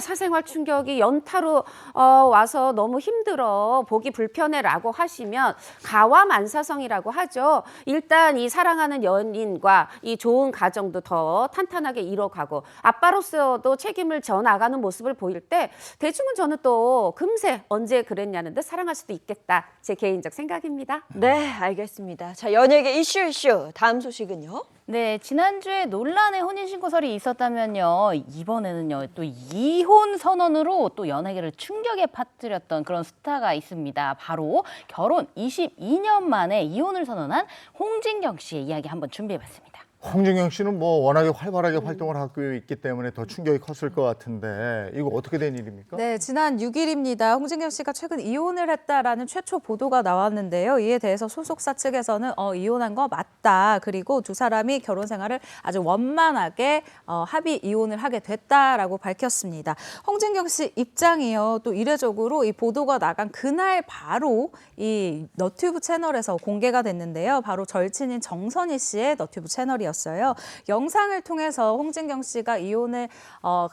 Speaker 5: 사생활 충격이 연타로 와서 너무 힘들어, 보기 불편해라고 하시면 가와만사성이라고 하죠. 일단 이 사랑하는 사랑하는 연인과 이 좋은 가정도 더 탄탄하게 이뤄가고 아빠로서도 책임을 져 나가는 모습을 보일 때 대충은 저는 또 금세 언제 그랬냐는 듯 사랑할 수도 있겠다. 제 개인적 생각입니다.
Speaker 2: 네, 알겠습니다. 자, 연예계 이슈 다음 소식은요.
Speaker 7: 네, 지난주에 논란의 혼인신고설이 있었다면요. 이번에는요, 또 이혼 선언으로 또 연예계를 충격에 빠뜨렸던 그런 스타가 있습니다. 바로 결혼 22년 만에 이혼을 선언한 홍진경 씨의 이야기 한번 준비해봤습니다.
Speaker 1: 홍진경 씨는 뭐 워낙에 활발하게 활동을 하고 있기 때문에 더 충격이 컸을 것 같은데 이거 어떻게 된 일입니까?
Speaker 6: 네, 지난 6일입니다. 홍진경 씨가 최근 이혼을 했다라는 최초 보도가 나왔는데요. 이에 대해서 소속사 측에서는 이혼한 거 맞다. 그리고 두 사람이 결혼 생활을 아주 원만하게 합의 이혼을 하게 됐다라고 밝혔습니다. 홍진경 씨 입장이요. 또 이례적으로 이 보도가 나간 그날 바로 이 너튜브 채널에서 공개가 됐는데요. 바로 절친인 정선희 씨의 너튜브 채널이었습니다. 영상을 통해서 홍진경 씨가 이혼을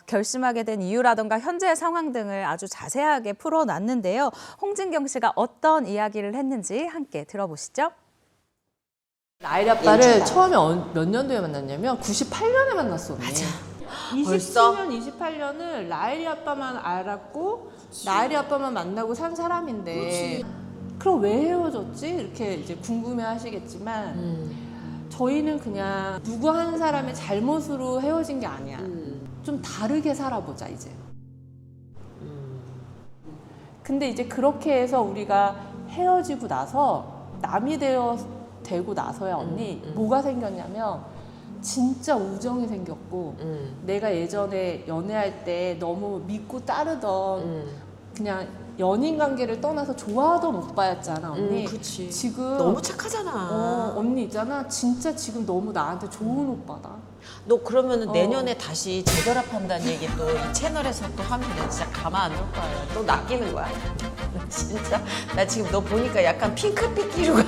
Speaker 6: 결심하게 된 이유라던가 현재의 상황 등을 아주 자세하게 풀어놨는데요. 홍진경 씨가 어떤 이야기를 했는지 함께 들어보시죠.
Speaker 8: 라일이 아빠를 처음에 몇 년도에 만났냐면 98년에 만났어. 맞아. 27년, 28년을 라일이 아빠만 알았고 라일이 아빠만 만나고 산 사람인데 그럼 왜 헤어졌지? 이렇게 이제 궁금해 하시겠지만 저희는 그냥 누구 한 사람의 잘못으로 헤어진 게 아니야. 좀 다르게 살아보자 이제. 근데 이제 그렇게 해서 우리가 헤어지고 나서 남이 되고 나서야 언니 뭐가 생겼냐면 진짜 우정이 생겼고 내가 예전에 연애할 때 너무 믿고 따르던 그냥 연인 관계를 떠나서 좋아하던 오빠였잖아 언니.
Speaker 9: 그치.
Speaker 8: 지금
Speaker 9: 너무 착하잖아.
Speaker 8: 언니 있잖아 진짜 지금 너무 나한테 좋은 오빠다.
Speaker 9: 너 그러면은 내년에 다시 재결합한다는 얘기 또 이 채널에서 또 하면 나 진짜 가만 안 둘 거야. 너 낚이는 거야. 진짜 나 지금 너 보니까 약간 핑크빛 기류가.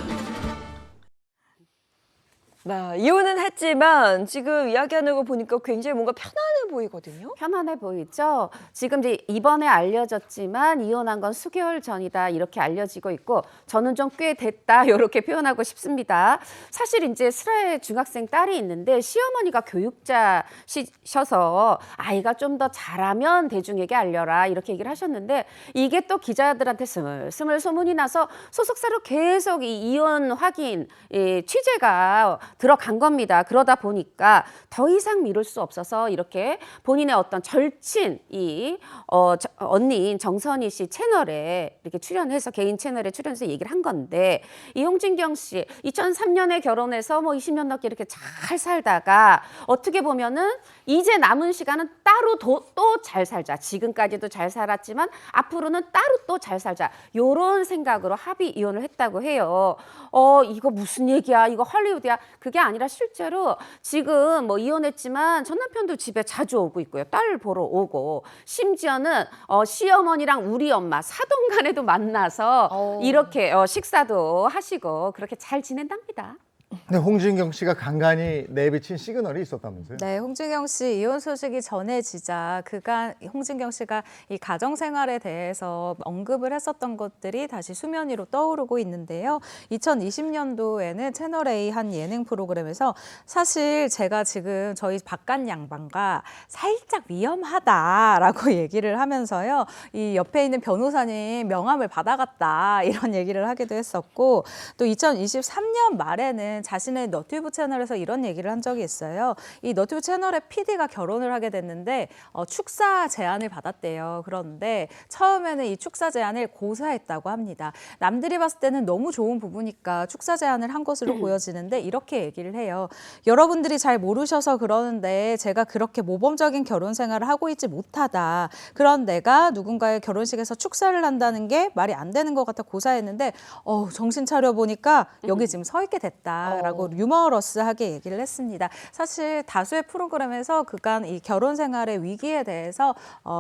Speaker 2: 네, 이혼은 했지만 지금 이야기하는 거 보니까 굉장히 뭔가 편안해 보이거든요.
Speaker 5: 편안해 보이죠? 지금 이제 이번에 알려졌지만 이혼한 건 수개월 전이다 이렇게 알려지고 있고 저는 좀 꽤 됐다 이렇게 표현하고 싶습니다. 사실 이제 슬아의 중학생 딸이 있는데 시어머니가 교육자시셔서 아이가 좀 더 잘하면 대중에게 알려라 이렇게 얘기를 하셨는데 이게 또 기자들한테 스물스물 소문이 나서 소속사로 계속 이 이혼 확인 취재가 들어간 겁니다. 그러다 보니까 더 이상 미룰 수 없어서 이렇게 본인의 어떤 절친 언니인 정선희 씨 채널에 이렇게 출연해서 개인 채널에 출연해서 얘기를 한 건데 이 홍진경 씨 2003년에 결혼해서 뭐 20년 넘게 이렇게 잘 살다가 어떻게 보면은 이제 남은 시간은 따로 또 잘 살자. 지금까지도 잘 살았지만 앞으로는 따로 또 잘 살자. 요런 생각으로 합의 이혼을 했다고 해요. 이거 무슨 얘기야? 이거 헐리우드야? 그게 아니라 실제로 지금 뭐 이혼했지만 전 남편도 집에 자주 오고 있고요. 딸 보러 오고 심지어는 시어머니랑 우리 엄마 사돈 간에도 만나서 이렇게 식사도 하시고 그렇게 잘 지낸답니다.
Speaker 1: 근데 홍진경 씨가 간간히 내비친 시그널이 있었다면서요?
Speaker 6: 네, 홍진경 씨 이혼 소식이 전해지자 그간 홍진경 씨가 이 가정 생활에 대해서 언급을 했었던 것들이 다시 수면 위로 떠오르고 있는데요. 2020년도에는 채널A 한 예능 프로그램에서 사실 제가 지금 저희 바깥 양반과 살짝 위험하다라고 얘기를 하면서요. 이 옆에 있는 변호사님 명함을 받아갔다 이런 얘기를 하기도 했었고 또 2023년 말에는 자신의 너튜브 채널에서 이런 얘기를 한 적이 있어요. 이 너튜브 채널의 PD가 결혼을 하게 됐는데 축사 제안을 받았대요. 그런데 처음에는 이 축사 제안을 고사했다고 합니다. 남들이 봤을 때는 너무 좋은 부부니까 축사 제안을 한 것으로 보여지는데 이렇게 얘기를 해요. 여러분들이 잘 모르셔서 그러는데 제가 그렇게 모범적인 결혼 생활을 하고 있지 못하다. 그런 내가 누군가의 결혼식에서 축사를 한다는 게 말이 안 되는 것 같아 고사했는데 정신 차려 보니까 여기 지금 서 있게 됐다. 라고 유머러스하게 얘기를 했습니다. 사실 다수의 프로그램에서 그간 이 결혼 생활의 위기에 대해서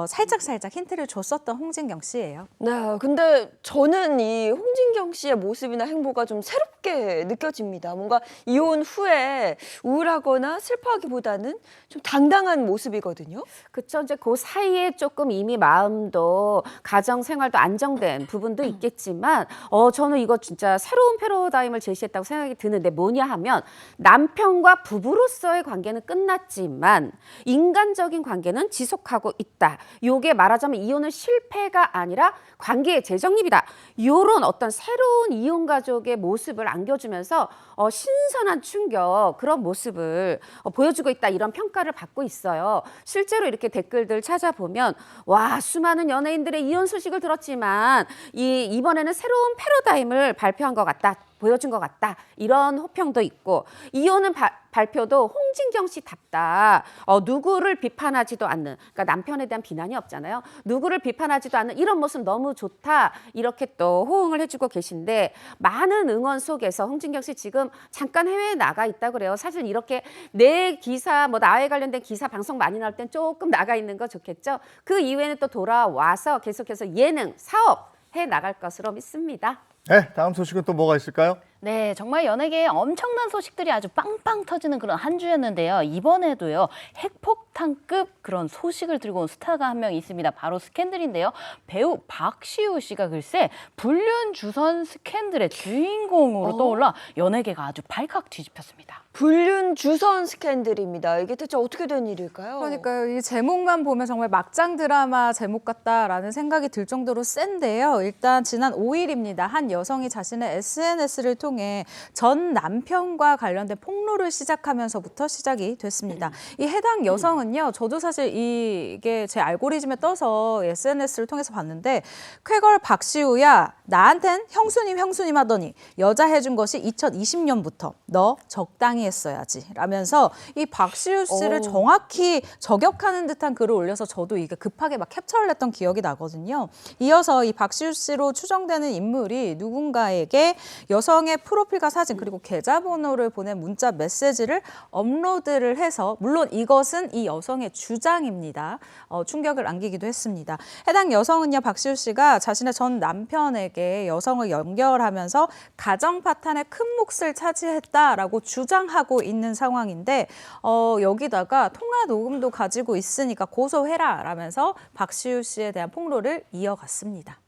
Speaker 6: 살짝 힌트를 줬었던 홍진경 씨예요.
Speaker 2: 네, 근데 저는 이 홍진경 씨의 모습이나 행보가 좀 새롭게 느껴집니다. 뭔가 이혼 후에 우울하거나 슬퍼하기보다는 좀 당당한 모습이거든요.
Speaker 5: 그쵸. 이제 그 사이에 조금 이미 마음도 가정 생활도 안정된 부분도 있겠지만 저는 이거 진짜 새로운 패러다임을 제시했다고 생각이 드는데 뭐냐 하면 남편과 부부로서의 관계는 끝났지만 인간적인 관계는 지속하고 있다. 요게 말하자면 이혼은 실패가 아니라 관계의 재정립이다. 요런 어떤 새로운 이혼 가족의 모습을 안겨주면서 신선한 충격 그런 모습을 보여주고 있다. 이런 평가를 받고 있어요. 실제로 이렇게 댓글들 찾아보면 와 수많은 연예인들의 이혼 소식을 들었지만 이번에는 새로운 패러다임을 발표한 것 같다. 보여준 것 같다. 이런 호평도 있고 이혼은 발표도 홍진경 씨답다. 누구를 비판하지도 않는 그러니까 남편에 대한 비난이 없잖아요. 누구를 비판하지도 않는 이런 모습 너무 좋다. 이렇게 또 호응을 해주고 계신데 많은 응원 속에서 홍진경 씨 지금 잠깐 해외에 나가 있다고 그래요. 사실 이렇게 내 기사 뭐 나에 관련된 기사 방송 많이 나올 땐 조금 나가 있는 거 좋겠죠. 그 이후에는 또 돌아와서 계속해서 예능, 사업 해 나갈 것으로 믿습니다.
Speaker 1: 네, 다음 소식은 또 뭐가 있을까요?
Speaker 7: 네, 정말 연예계에 엄청난 소식들이 아주 빵빵 터지는 그런 한 주였는데요. 이번에도요, 핵폭탄급 그런 소식을 들고 온 스타가 한 명 있습니다. 바로 스캔들인데요. 배우 박시우 씨가 글쎄 불륜주선 스캔들의 주인공으로 떠올라 연예계가 아주 발칵 뒤집혔습니다.
Speaker 2: 불륜주선 스캔들입니다. 이게 대체 어떻게 된 일일까요?
Speaker 6: 그러니까요. 이 제목만 보면 정말 막장 드라마 제목 같다라는 생각이 들 정도로 센데요. 일단 지난 5일입니다. 한 여성이 자신의 SNS를 통해 전 남편과 관련된 폭로를 시작하면서부터 시작이 됐습니다. 이 해당 여성은요. 저도 사실 이게 제 알고리즘에 떠서 SNS를 통해서 봤는데 쾌걸 박시우야 나한텐 형수님 하더니 여자 해준 것이 2020년부터 너 적당히 했어야지 라면서 이 박시우 씨를 정확히 저격하는 듯한 글을 올려서 저도 이게 급하게 막 캡처를 했던 기억이 나거든요. 이어서 이 박시우 씨로 추정되는 인물이 누군가에게 여성의 프로필과 사진 그리고 계좌번호를 보낸 문자 메시지를 업로드를 해서 물론 이것은 이 여성의 주장입니다. 충격을 안기기도 했습니다. 해당 여성은요. 박시우 씨가 자신의 전 남편에게 여성을 연결하면서 가정 파탄의 큰 몫을 차지했다라고 주장하고 있는 상황인데 여기다가 통화 녹음도 가지고 있으니까 고소해라 라면서 박시우 씨에 대한 폭로를 이어갔습니다.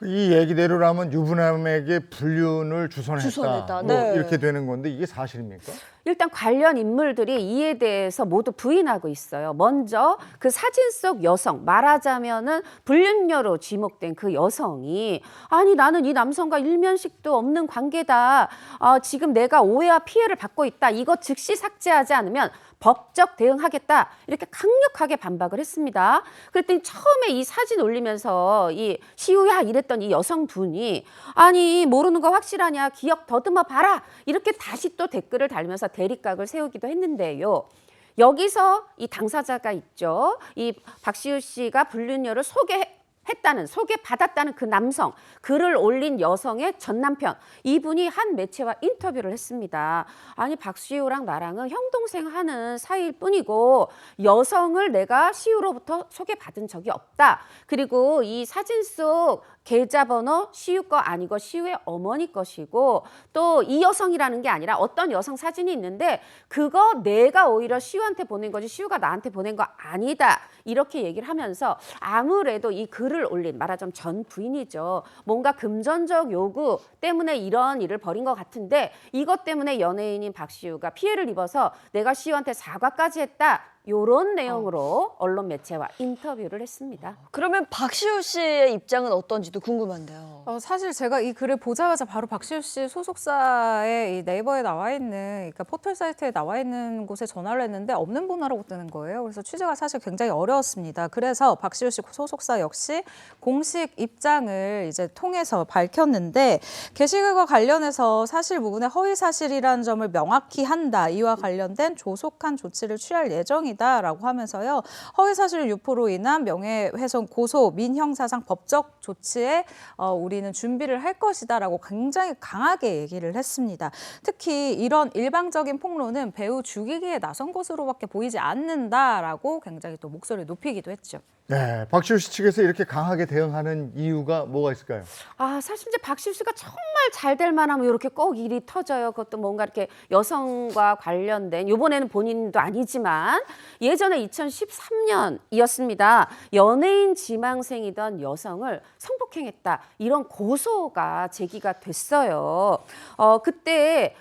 Speaker 1: 이 얘기대로라면 유부남에게 불륜을 주선했다. 뭐
Speaker 2: 네.
Speaker 1: 이렇게 되는 건데 이게 사실입니까?
Speaker 5: 일단 관련 인물들이 이에 대해서 모두 부인하고 있어요. 먼저 그 사진 속 여성, 말하자면은 불륜녀로 지목된 그 여성이 아니 나는 이 남성과 일면식도 없는 관계다. 지금 내가 오해와 피해를 받고 있다. 이거 즉시 삭제하지 않으면 법적 대응하겠다. 이렇게 강력하게 반박을 했습니다. 그랬더니 처음에 이 사진 올리면서 이 시우야 이랬던 이 여성분이 아니 모르는 거 확실하냐 기억 더듬어 봐라. 이렇게 다시 또 댓글을 달면서 대립각을 세우기도 했는데요. 여기서 이 당사자가 있죠. 이 박시우 씨가 불륜녀를 소개받았다는 그 남성, 글을 올린 여성의 전 남편, 이분이 한 매체와 인터뷰를 했습니다. 아니 박시우랑 나랑은 형동생 하는 사이일 뿐이고 여성을 내가 시우로부터 소개받은 적이 없다. 그리고 이 사진 속 계좌번호 시우 거 아니고 시우의 어머니 것이고 또 이 여성이라는 게 아니라 어떤 여성 사진이 있는데 그거 내가 오히려 시우한테 보낸 거지 시우가 나한테 보낸 거 아니다. 이렇게 얘기를 하면서 아무래도 이 글을 올린 말하자면 전 부인이죠. 뭔가 금전적 요구 때문에 이런 일을 벌인 것 같은데 이것 때문에 연예인인 박시우가 피해를 입어서 내가 시우한테 사과까지 했다. 이런 내용으로 언론 매체와 인터뷰를 했습니다.
Speaker 2: 그러면 박시우 씨의 입장은 어떤지도 궁금한데요.
Speaker 6: 사실 제가 이 글을 보자마자 바로 박시우 씨 소속사의 이 네이버에 나와 있는 그러니까 포털 사이트에 나와 있는 곳에 전화를 했는데 없는 번호라고 뜨는 거예요. 그래서 취재가 사실 굉장히 어려웠습니다. 그래서 박시우 씨 소속사 역시 공식 입장을 이제 통해서 밝혔는데 게시글과 관련해서 사실 무근의 허위 사실이라는 점을 명확히 한다. 이와 관련된 조속한 조치를 취할 예정이다. 라고 하면서요. 허위사실 유포로 인한 명예훼손 고소 민형사상 법적 조치에 우리는 준비를 할 것이다 라고 굉장히 강하게 얘기를 했습니다. 특히 이런 일방적인 폭로는 배우 죽이기에 나선 것으로밖에 보이지 않는다라고 굉장히 또 목소리를 높이기도 했죠.
Speaker 1: 네, 박시우 씨 측에서 이렇게 강하게 대응하는 이유가 뭐가 있을까요?
Speaker 5: 아, 사실 이제 박시우 씨가 정말 잘 될 만하면 이렇게 꼭 일이 터져요. 그것도 뭔가 이렇게 여성과 관련된, 이번에는 본인도 아니지만 예전에 2013년이었습니다. 연예인 지망생이던 여성을 성폭행했다. 이런 고소가 제기가 됐어요. 그때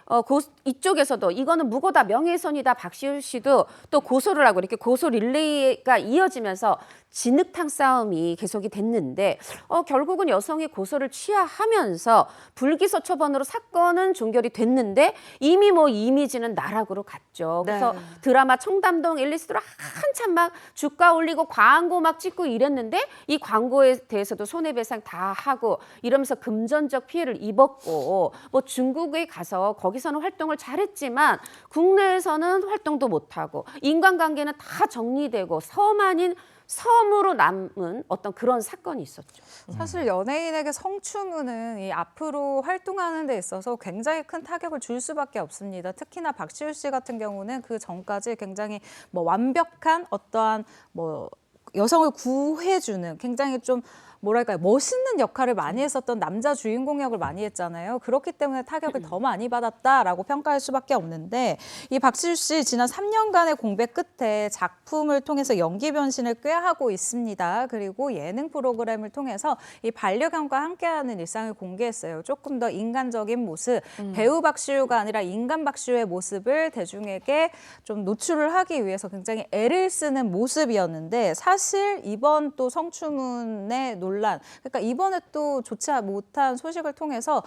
Speaker 5: 이쪽에서도 이거는 무고다, 명예훼손이다. 박시우 씨도 또 고소를 하고 이렇게 고소 릴레이가 이어지면서 진흙탕 싸움이 계속이 됐는데 결국은 여성이 고소를 취하하면서 불기소 처분으로 사건은 종결이 됐는데 이미 뭐 이미지는 나락으로 갔죠. 그래서
Speaker 2: 네.
Speaker 5: 드라마 청담동 앨리스로 한참 막 주가 올리고 광고 막 찍고 이랬는데 이 광고에 대해서도 손해배상 다 하고 이러면서 금전적 피해를 입었고 뭐 중국에 가서 거기서는 활동을 잘했지만 국내에서는 활동도 못하고 인간관계는 다 정리되고 섬 아닌 섬으로 남은 어떤 그런 사건이 있었죠.
Speaker 6: 사실 연예인에게 성추문은 이 앞으로 활동하는 데 있어서 굉장히 큰 타격을 줄 수밖에 없습니다. 특히나 박시우 씨 같은 경우는 그 전까지 굉장히 뭐 완벽한 어떠한 뭐 여성을 구해주는 굉장히 좀 뭐랄까요, 멋있는 역할을 많이 했었던 남자 주인공 역을 많이 했잖아요. 그렇기 때문에 타격을 더 많이 받았다라고 평가할 수밖에 없는데 이 박시우 씨 지난 3년간의 공백 끝에 작품을 통해서 연기 변신을 꾀하고 있습니다. 그리고 예능 프로그램을 통해서 이 반려견과 함께하는 일상을 공개했어요. 조금 더 인간적인 모습, 배우 박시우가 아니라 인간 박시우의 모습을 대중에게 좀 노출을 하기 위해서 굉장히 애를 쓰는 모습이었는데 사실 이번 또 성추문의 논란, 그러니까 이번에 또 좋지 못한 소식을 통해서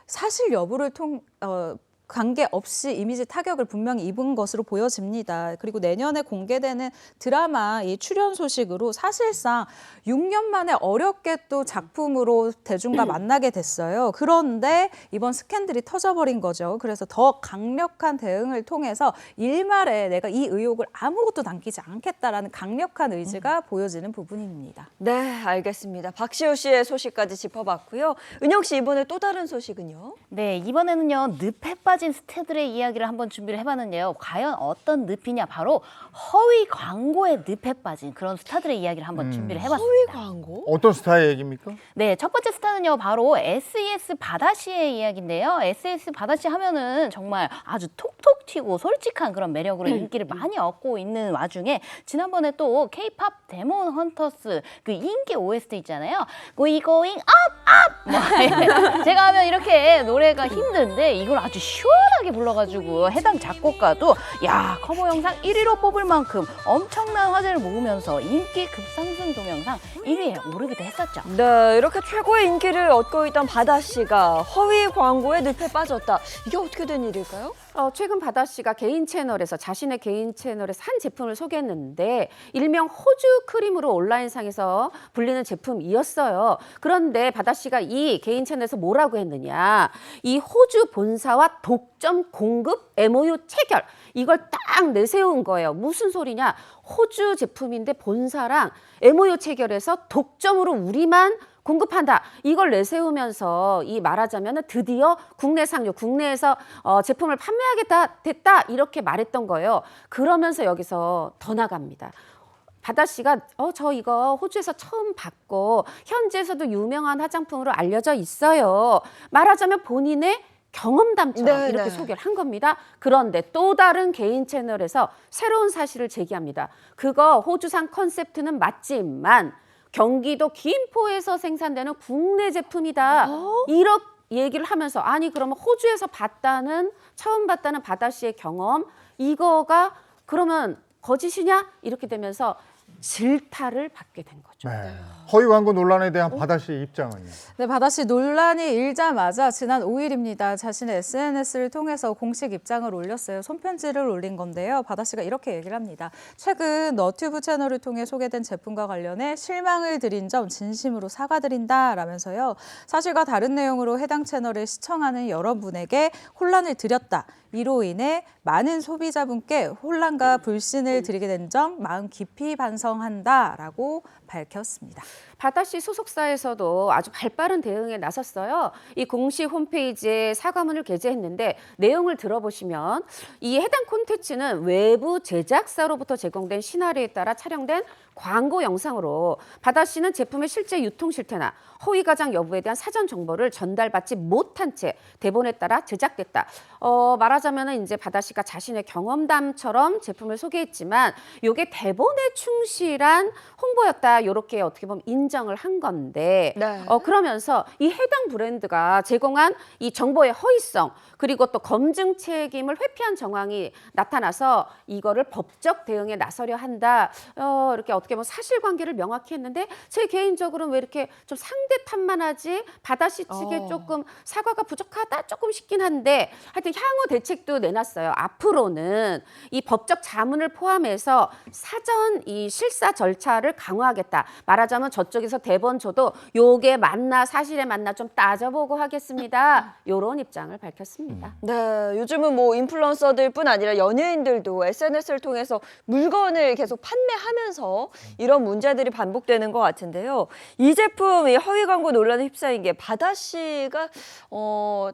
Speaker 6: 사실 여부를 관계없이 이미지 타격을 분명히 입은 것으로 보여집니다. 그리고 내년에 공개되는 드라마 이 출연 소식으로 사실상 6년 만에 어렵게 또 작품으로 대중과 만나게 됐어요. 그런데 이번 스캔들이 터져버린 거죠. 그래서 더 강력한 대응을 통해서 일말에 내가 이 의혹을 아무것도 남기지 않겠다라는 강력한 의지가 보여지는 부분입니다.
Speaker 2: 네, 알겠습니다. 박시우 씨의 소식까지 짚어봤고요. 은영 씨, 이번에 또 다른 소식은요?
Speaker 7: 네, 이번에는요, 늪에 빠진 스타들의 이야기를 한번 준비를 해봤는데요. 과연 어떤 늪이냐? 바로 허위 광고에 늪에 빠진 그런 스타들의 이야기를 한번 준비를 해봤습니다.
Speaker 2: 허위 광고?
Speaker 1: 어떤 스타의 얘기입니까?
Speaker 7: 네, 첫 번째 스타는요, 바로 SES 바다씨의 이야기인데요. SES 바다씨 하면은 정말 아주 톡톡 튀고 솔직한 그런 매력으로 인기를 많이 얻고 있는 와중에 지난번에 또 K-팝 데몬 헌터스 그 인기 OST 있잖아요. We going up, up! 제가 하면 이렇게 노래가 힘든데 이걸 아주 시원하게 불러가지고 해당 작곡가도 야, 커버 영상 1위로 뽑을 만큼 엄청난 화제를 모으면서 인기 급상승 동영상 1위에 오르기도 했었죠.
Speaker 2: 네, 이렇게 최고의 인기를 얻고 있던 바다 씨가 허위 광고에 늪에 빠졌다. 이게 어떻게 된 일일까요?
Speaker 5: 최근 바다 씨가 자신의 개인 채널에서 한 제품을 소개했는데 일명 호주 크림으로 온라인상에서 불리는 제품이었어요. 그런데 바다 씨가 이 개인 채널에서 뭐라고 했느냐. 이 호주 본사와 독점 공급 MOU 체결. 이걸 딱 내세운 거예요. 무슨 소리냐. 호주 제품인데 본사랑 MOU 체결해서 독점으로 우리만 공급한다. 이걸 내세우면서 이 말하자면 드디어 국내 상용, 국내에서 제품을 판매하겠다 됐다 이렇게 말했던 거예요. 그러면서 여기서 더 나갑니다. 바다 씨가 저 이거 호주에서 처음 봤고 현지에서도 유명한 화장품으로 알려져 있어요. 말하자면 본인의 경험담처럼
Speaker 2: 네,
Speaker 5: 이렇게
Speaker 2: 네.
Speaker 5: 소개를 한 겁니다. 그런데 또 다른 개인 채널에서 새로운 사실을 제기합니다. 그거 호주산 컨셉트는 맞지만 경기도 김포에서 생산되는 국내 제품이다. 이렇게 얘기를 하면서 아니 그러면 호주에서 처음 봤다는 바다 씨의 경험 이거가 그러면 거짓이냐? 이렇게 되면서 질타를 받게 된 거죠.
Speaker 1: 네. 허위 광고 논란에 대한 바다 씨의 입장은요?
Speaker 6: 네, 바다 씨 논란이 일자마자 지난 5일입니다. 자신의 SNS를 통해서 공식 입장을 올렸어요. 손편지를 올린 건데요. 바다 씨가 이렇게 얘기를 합니다. 최근 너튜브 채널을 통해 소개된 제품과 관련해 실망을 드린 점 진심으로 사과드린다라면서요. 사실과 다른 내용으로 해당 채널을 시청하는 여러분에게 혼란을 드렸다. 이로 인해 많은 소비자분께 혼란과 불신을 드리게 된 점 마음 깊이 반성한다라고 밝혔습니다.
Speaker 5: 바다씨 소속사에서도 아주 발빠른 대응에 나섰어요. 이 공식 홈페이지에 사과문을 게재했는데 내용을 들어보시면 이 해당 콘텐츠는 외부 제작사로부터 제공된 시나리오에 따라 촬영된 광고 영상으로 바다씨는 제품의 실제 유통 실태나 허위 과장 여부에 대한 사전 정보를 전달받지 못한 채 대본에 따라 제작됐다. 말하자면은 이제 바다씨가 자신의 경험담처럼 제품을 소개했지만 이게 대본에 충실한 홍보였다. 이렇게 어떻게 보면 인정을 한 건데
Speaker 2: 네.
Speaker 5: 그러면서 이 해당 브랜드가 제공한 이 정보의 허위성 그리고 또 검증 책임을 회피한 정황이 나타나서 이거를 법적 대응에 나서려 한다. 이렇게 어떻게 보면 사실관계를 명확히 했는데 제 개인적으로는 왜 이렇게 좀 상대 탓만하지 바다씨 측에 조금 사과가 부족하다 조금 싶긴 한데 하여튼 향후 대책도 내놨어요. 앞으로는 이 법적 자문을 포함해서 사전 이 실사 절차를 강화하겠다. 말하자면 저쪽에서 대본 줘도 요게 맞나 사실에 맞나 좀 따져보고 하겠습니다. 이런 입장을 밝혔습니다.
Speaker 2: 네, 요즘은 뭐 인플루언서들뿐 아니라 연예인들도 SNS를 통해서 물건을 계속 판매하면서 이런 문제들이 반복되는 것 같은데요. 이 제품 이 허위 광고 논란에 휩싸인 게 바다씨가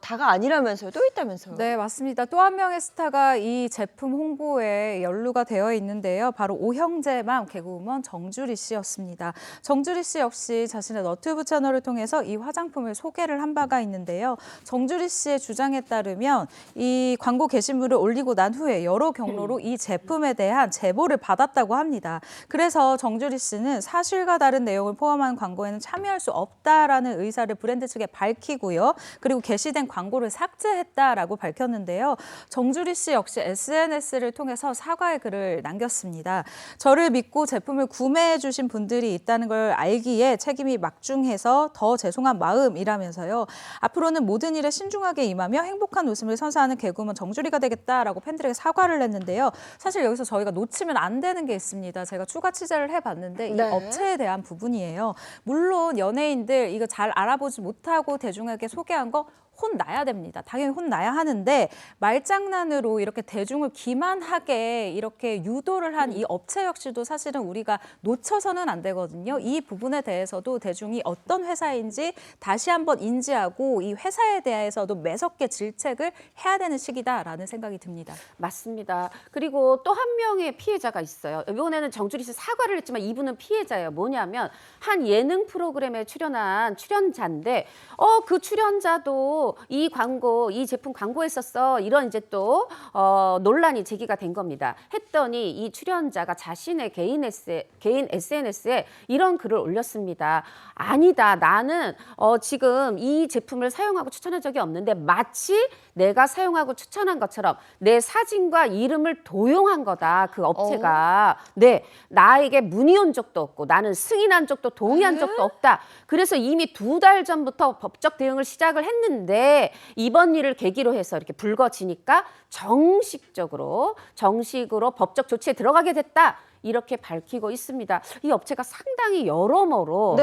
Speaker 2: 다가 아니라면서요? 또 있다면서요?
Speaker 6: 네, 맞습니다. 또 한 명의 스타가 이 제품 홍보에 연루가 되어 있는데요. 바로 오형제맘 개그우먼 정주리 씨였습니다. 정주리 씨 역시 자신의 너튜브 채널을 통해서 이 화장품을 소개를 한 바가 있는데요. 정주리 씨의 주장에 따르면 이 광고 게시물을 올리고 난 후에 여러 경로로 이 제품에 대한 제보를 받았다고 합니다. 그래서 정주리 씨는 사실과 다른 내용을 포함한 광고에는 참여할 수 없다라는 의사를 브랜드 측에 밝히고요. 그리고 게시된 광고를 삭제했다라고 밝혔는데요. 정주리 씨 역시 SNS를 통해서 사과의 글을 남겼습니다. 저를 믿고 제품을 구매해 주신 분들이 있다는 걸 알기에 책임이 막중해서 더 죄송한 마음이라면서요. 앞으로는 모든 일에 신중하게 임하며 행복한 웃음을 선사하는 개그우먼 정주리가 되겠다라고 팬들에게 사과를 했는데요. 사실 여기서 저희가 놓치면 안 되는 게 있습니다. 제가 추가 취재를 해봤는데 이
Speaker 2: 네.
Speaker 6: 업체에 대한 부분이에요. 물론 연예인들 이거 잘 알아보지 못하고 대중에게 소개한 거 혼나야 됩니다. 당연히 혼나야 하는데 말장난으로 이렇게 대중을 기만하게 이렇게 유도를 한 이 업체 역시도 사실은 우리가 놓쳐서는 안 되거든요. 이 부분에 대해서도 대중이 어떤 회사인지 다시 한번 인지하고 이 회사에 대해서도 매섭게 질책을 해야 되는 시기다라는 생각이 듭니다.
Speaker 5: 맞습니다. 그리고 또 한 명의 피해자가 있어요. 이번에는 정주리 씨 사과를 했지만 이분은 피해자예요. 뭐냐면 한 예능 프로그램에 출연한 출연자인데 그 출연자도 이 광고, 이 제품 광고했었어. 이런 이제 또 논란이 제기가 된 겁니다. 했더니 이 출연자가 자신의 개인 SNS에 이런 글을 올렸습니다. 아니다. 나는 지금 이 제품을 사용하고 추천한 적이 없는데 마치 내가 사용하고 추천한 것처럼 내 사진과 이름을 도용한 거다. 그 업체가. 네, 나에게 문의한 적도 없고 나는 승인한 적도 동의한 적도 없다. 그래서 이미 2달 전부터 법적 대응을 시작을 했는데 이번 일을 계기로 해서 이렇게 불거지니까 정식으로 법적 조치에 들어가게 됐다. 이렇게 밝히고 있습니다. 이 업체가 상당히 여러모로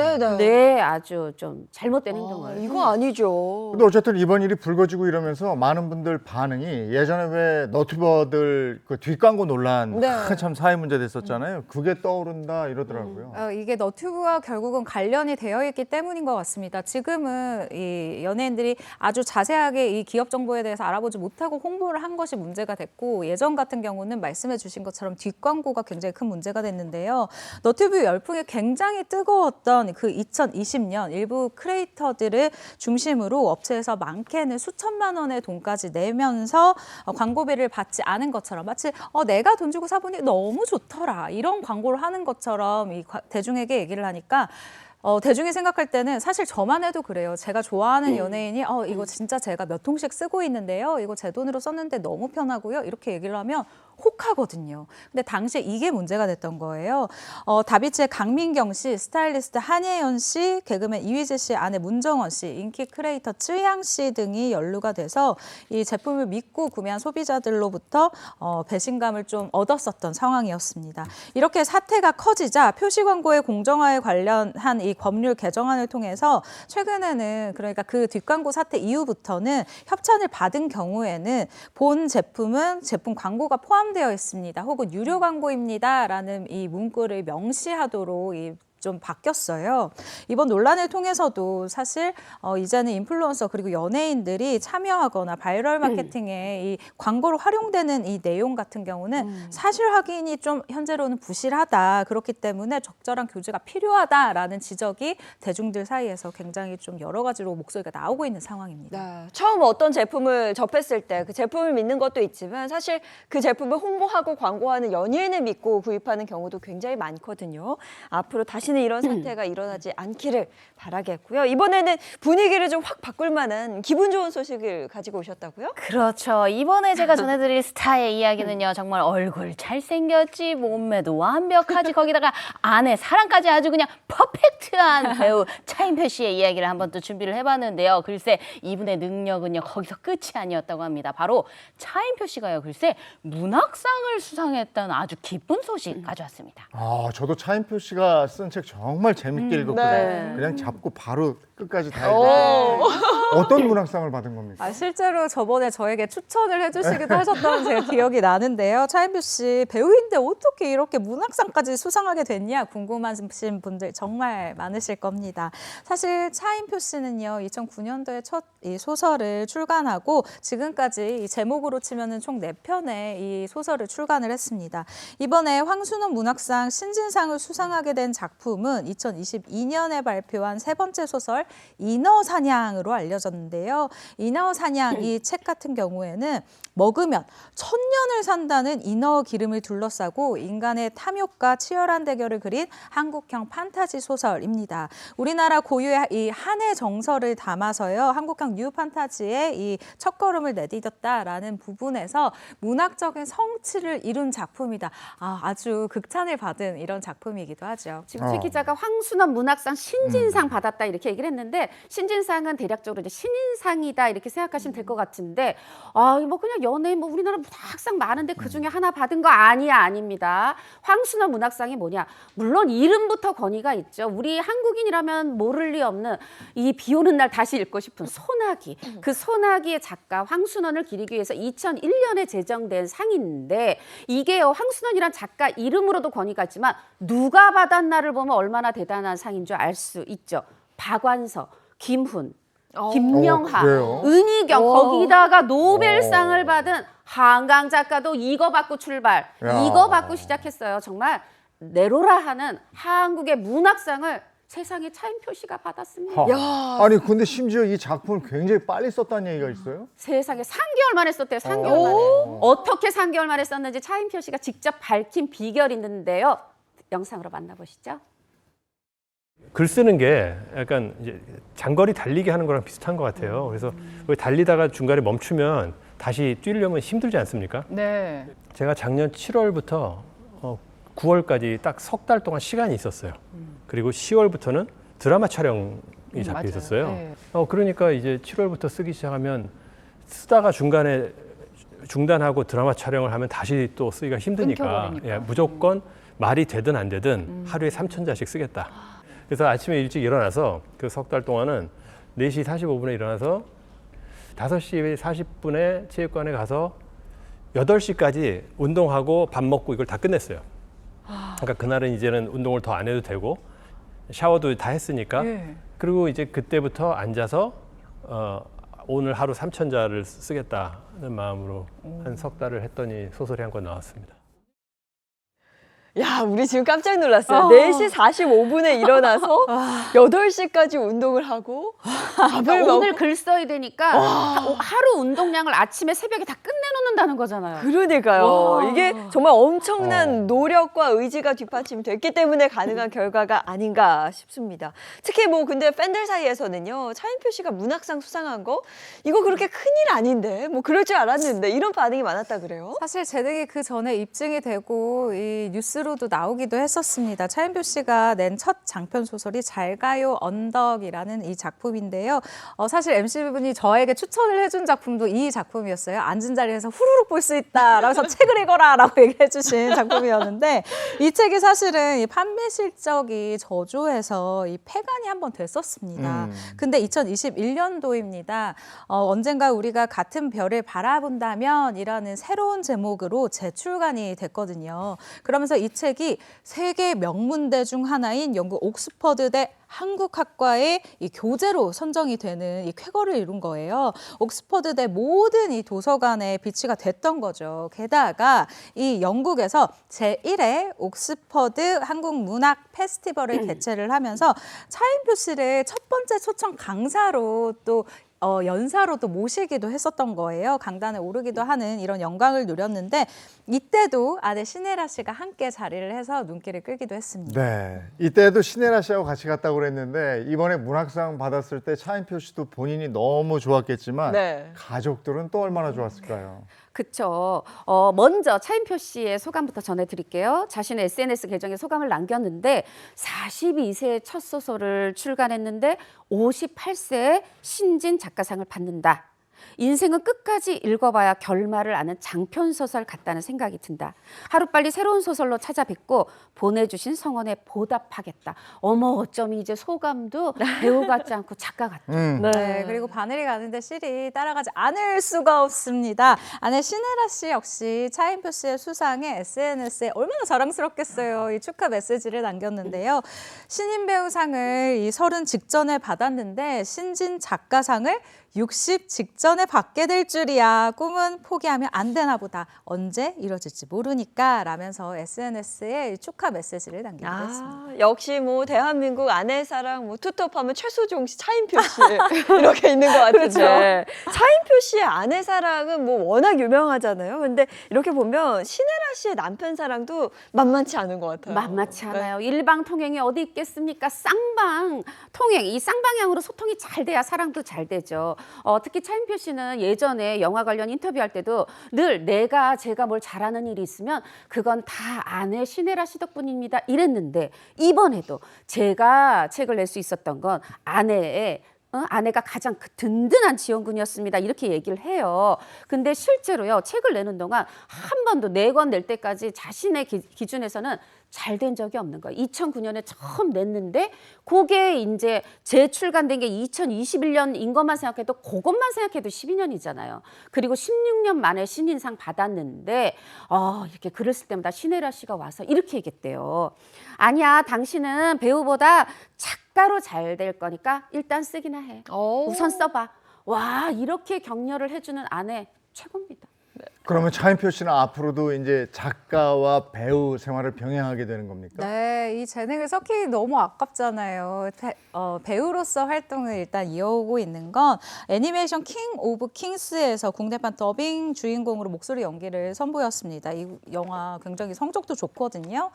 Speaker 5: 아주 좀 잘못된 행동을.
Speaker 2: 이거 아니죠.
Speaker 1: 근데 어쨌든 이번 일이 불거지고 이러면서 많은 분들 반응이 예전에 왜 너튜버들 그 뒷광고 논란 참 사회 문제 됐었잖아요. 그게 떠오른다 이러더라고요.
Speaker 6: 이게 너튜브와 결국은 관련이 되어 있기 때문인 것 같습니다. 지금은 이 연예인들이 아주 자세하게 이 기업 정보에 대해서 알아보지 못하고 홍보를 한 것이 문제가 됐고 예전 같은 경우는 말씀해 주신 것처럼 뒷광고가 굉장히 큰 문제가 됐는데요. 너튜브 열풍이 굉장히 뜨거웠던 그 2020년 일부 크리에이터들을 중심으로 업체에서 많게는 수천만 원의 돈까지 내면서 광고비를 받지 않은 것처럼 마치 내가 돈 주고 사보니 너무 좋더라 이런 광고를 하는 것처럼 이 대중에게 얘기를 하니까 대중이 생각할 때는 사실 저만 해도 그래요. 제가 좋아하는 연예인이 이거 진짜 제가 몇 통씩 쓰고 있는데요. 이거 제 돈으로 썼는데 너무 편하고요. 이렇게 얘기를 하면 혹하거든요. 근데 당시에 이게 문제가 됐던 거예요. 다비치의 강민경 씨, 스타일리스트 한예연 씨, 개그맨 이휘재 씨의 아내 문정원 씨, 인기 크리에이터 쯔양 씨 등이 연루가 돼서 이 제품을 믿고 구매한 소비자들로부터 배신감을 좀 얻었었던 상황이었습니다. 이렇게 사태가 커지자 표시 광고의 공정화에 관련한 이 법률 개정안을 통해서 최근에는 그러니까 그 뒷광고 사태 이후부터는 협찬을 받은 경우에는 본 제품은 제품 광고가 포함되어 있습니다. 혹은 유료 광고입니다라는 이 문구를 명시하도록 이 좀 바뀌었어요. 이번 논란을 통해서도 사실 이제는 인플루언서 그리고 연예인들이 참여하거나 바이럴 마케팅에 이 광고로 활용되는 이 내용 같은 경우는 사실 확인이 좀 현재로는 부실하다. 그렇기 때문에 적절한 교체가 필요하다라는 지적이 대중들 사이에서 굉장히 좀 여러 가지로 목소리가 나오고 있는 상황입니다.
Speaker 2: 네, 처음 어떤 제품을 접했을 때 그 제품을 믿는 것도 있지만 사실 그 제품을 홍보하고 광고하는 연예인을 믿고 구입하는 경우도 굉장히 많거든요. 앞으로 다시는 이런 사태가 일어나지 않기를 바라겠고요. 이번에는 분위기를 좀 확 바꿀 만한 기분 좋은 소식을 가지고 오셨다고요?
Speaker 7: 그렇죠. 이번에 제가 전해드릴 스타의 이야기는요. 정말 얼굴 잘생겼지, 몸매도 완벽하지, 거기다가 아내 사랑까지 아주 그냥 퍼펙트한 배우 차인표 씨의 이야기를 한번 또 준비를 해봤는데요. 글쎄 이분의 능력은요. 거기서 끝이 아니었다고 합니다. 바로 차인표 씨가요. 글쎄 문학상을 수상했다는 아주 기쁜 소식 가져왔습니다.
Speaker 1: 저도 차인표 씨가 쓴 책 정말 재밌게 읽었거든요.
Speaker 2: 네.
Speaker 1: 그냥 잡고 바로 끝까지 다 읽었어요. 어떤 문학상을 받은 겁니까?
Speaker 6: 실제로 저번에 저에게 추천을 해주시기도 하셨던 제 기억이 나는데요. 차인표 씨 배우인데 어떻게 이렇게 문학상까지 수상하게 됐냐 궁금하신 분들 정말 많으실 겁니다. 사실 차인표 씨는요. 2009년도에 첫 이 소설을 출간하고 지금까지 이 제목으로 치면은 총 4편의 이 소설을 출간을 했습니다. 이번에 황순원 문학상 신진상을 수상하게 된 작품은 2022년에 발표한 3번째 소설 인어사냥으로 알려졌는데요. 인어사냥 이 책 같은 경우에는 먹으면 1000년을 산다는 인어 기름을 둘러싸고 인간의 탐욕과 치열한 대결을 그린 한국형 판타지 소설입니다. 우리나라 고유의 이 한해 정서를 담아서요. 한국형 뉴 판타지의 이 첫걸음을 내디뎠다라는 부분에서 문학적인 성취를 이룬 작품이다. 아주 극찬을 받은 이런 작품이기도 하죠.
Speaker 5: 지금 최 기자가 황순원 문학상 신진상 받았다 이렇게 얘기를 했는데 신진상은 대략적으로 이제 신인상이다 이렇게 생각하시면 될 것 같은데 뭐 그냥 연예인 뭐 우리나라 문학상 많은데 그중에 하나 받은 거 아닙니다. 황순원 문학상이 뭐냐? 물론 이름부터 권위가 있죠. 우리 한국인이라면 모를 리 없는 이 비 오는 날 다시 읽고 싶은 소나기. 그 소나기의 작가 황순원을 기리기 위해서 2001년에 제정된 상인데 이게 황순원이란 작가 이름으로도 권위가 있지만 누가 받았나를 보면 얼마나 대단한 상인 줄 알 수 있죠. 박완서, 김훈, 김영하,
Speaker 1: 그래요?
Speaker 5: 은희경 거기다가 노벨상을 받은 한강 작가도 이거 받고 출발,
Speaker 1: 야.
Speaker 5: 이거 받고 시작했어요. 정말 내로라 하는 한국의 문학상을 세상에 차인표 씨가 받았습니다.
Speaker 1: 아니 근데 심지어 이 작품을 굉장히 빨리 썼다는 얘기가 있어요?
Speaker 5: 세상에 3개월 만에 썼대요. 3개월 만에. 어떻게 3개월 만에 썼는지 차인표 씨가 직접 밝힌 비결이 있는데요. 영상으로 만나보시죠.
Speaker 10: 글 쓰는 게 약간 이제 장거리 달리기 하는 거랑 비슷한 것 같아요. 그래서 달리다가 중간에 멈추면 다시 뛰려면 힘들지 않습니까?
Speaker 7: 네.
Speaker 10: 제가 작년 7월부터 9월까지 딱 3달 동안 시간이 있었어요. 그리고 10월부터는 드라마 촬영이 잡혀 있었어요.
Speaker 7: 네.
Speaker 10: 그러니까 이제 7월부터 쓰기 시작하면 쓰다가 중간에 중단하고 드라마 촬영을 하면 다시 또 쓰기가 힘드니까 무조건 말이 되든 안 되든 하루에 3,000자씩 쓰겠다. 그래서 아침에 일찍 일어나서 그 3달 동안은 4시 45분에 일어나서 5시 40분에 체육관에 가서 8시까지 운동하고 밥 먹고 이걸 다 끝냈어요. 그러니까 그날은 이제는 운동을 더 안 해도 되고 샤워도 다 했으니까 그리고 이제 그때부터 앉아서 오늘 하루 3,000자를 쓰겠다는 마음으로 한 3달을 했더니 소설이 한 권 나왔습니다.
Speaker 2: 야, 우리 지금 깜짝 놀랐어요. 4시 45분에 일어나서 8시까지 운동을 하고 밥을 먹고.
Speaker 5: 오늘 글 써야 되니까 하루 운동량을 아침에 새벽에 다 끝내놓는다는 거잖아요.
Speaker 2: 그러니까요. 이게 정말 엄청난 노력과 의지가 뒷받침됐기 때문에 가능한 결과가 아닌가 싶습니다. 특히 뭐 근데 팬들 사이에서는요. 차인표 씨가 문학상 수상한 거 이거 그렇게 큰일 아닌데 뭐 그럴 줄 알았는데 이런 반응이 많았다 그래요?
Speaker 6: 사실 재능이 그 전에 입증이 되고 이 뉴스로도 나오기도 했었습니다. 차인표 씨가 낸 첫 장편 소설이 잘 가요 언덕이라는 이 작품인데요. 사실 MC분이 저에게 추천을 해준 작품도 이 작품이었어요. 앉은 자리에서 후루룩 볼 수 있다. 라고 해서 책을 읽어라 라고 얘기해 주신 작품이었는데 이 책이 사실은 이 판매 실적이 저조해서 이 폐간이 한번 됐었습니다. 근데 2021년도입니다. 언젠가 우리가 같은 별을 바라본다면 이라는 새로운 제목으로 재출간이 됐거든요. 그러면서 이 책이 세계 명문대 중 하나인 영국 옥스퍼드대 한국학과의 이 교재로 선정이 되는 이 쾌거를 이룬 거예요. 옥스퍼드대 모든 이 도서관에 비치가 됐던 거죠. 게다가 이 영국에서 제1회 옥스퍼드 한국문학 페스티벌을 개최를 하면서 차인표 씨를 첫 번째 초청 강사로 또 연사로 또 모시기도 했었던 거예요. 강단에 오르기도 하는 이런 영광을 누렸는데 이때도 아내 신혜라 씨가 함께 자리를 해서 눈길을 끌기도 했습니다.
Speaker 1: 네, 이때도 신혜라 씨하고 같이 갔다고 그랬는데 이번에 문학상 받았을 때 차인표 씨도 본인이 너무 좋았겠지만
Speaker 2: 네.
Speaker 1: 가족들은 또 얼마나 좋았을까요?
Speaker 5: 그쵸. 먼저 차인표 씨의 소감부터 전해드릴게요. 자신의 SNS 계정에 소감을 남겼는데 42세에 첫 소설을 출간했는데 58세에 신진 작가상을 받는다. 인생은 끝까지 읽어봐야 결말을 아는 장편소설 같다는 생각이 든다. 하루빨리 새로운 소설로 찾아뵙고 보내주신 성원에 보답하겠다. 어머 어쩜 이제 소감도 배우 같지 않고 작가 같죠.
Speaker 6: 네, 그리고 바늘이 가는데 실이 따라가지 않을 수가 없습니다. 아내 신혜라 씨 역시 차인표 씨의 수상에 SNS에 얼마나 자랑스럽겠어요. 이 축하 메시지를 남겼는데요. 신인 배우상을 이 30 직전에 받았는데 신진 작가상을 60 직전에 받게 될 줄이야. 꿈은 포기하면 안 되나 보다. 언제 이뤄질지 모르니까 라면서 SNS에 축하 메시지를 남기고 했습니다.
Speaker 2: 역시 뭐 대한민국 아내사랑 뭐 투톱하면 최수종 씨, 차인표 씨 이렇게 있는 것 같은데 차인표 씨의 아내사랑은 뭐 워낙 유명하잖아요. 근데 이렇게 보면 신혜라 씨의 남편사랑도 만만치 않은 것 같아요.
Speaker 5: 만만치 않아요. 일방통행이 어디 있겠습니까? 쌍방통행, 이 쌍방향으로 소통이 잘 돼야 사랑도 잘 되죠. 특히 차인표 씨는 예전에 영화 관련 인터뷰할 때도 늘 제가 뭘 잘하는 일이 있으면 그건 다 아내 신혜라 씨 덕분입니다 이랬는데 이번에도 제가 책을 낼 수 있었던 건 아내가 가장 든든한 지원군이었습니다. 이렇게 얘기를 해요. 근데 실제로요, 책을 내는 동안 한 번도 4권 낼 때까지 자신의 기준에서는 잘 된 적이 없는 거예요. 2009년에 처음 냈는데 그게 이제 재출간된 게 2021년인 것만 생각해도 그것만 생각해도 12년이잖아요. 그리고 16년 만에 신인상 받았는데 이렇게 글을 쓸 때마다 신혜라 씨가 와서 이렇게 얘기했대요. 아니야, 당신은 배우보다 작가로 잘 될 거니까 일단 쓰기나 해. 우선 써봐. 와, 이렇게 격려를 해주는 아내 최고입니다.
Speaker 1: 그러면 차인표 씨는 앞으로도 이제 작가와 배우 생활을 병행하게 되는 겁니까?
Speaker 6: 네, 이 재능을 썩히기 너무 아깝잖아요. 배우로서 활동을 일단 이어오고 있는 건 애니메이션 킹 오브 킹스에서 국내판 더빙 주인공으로 목소리 연기를 선보였습니다. 이 영화 굉장히 성적도 좋거든요.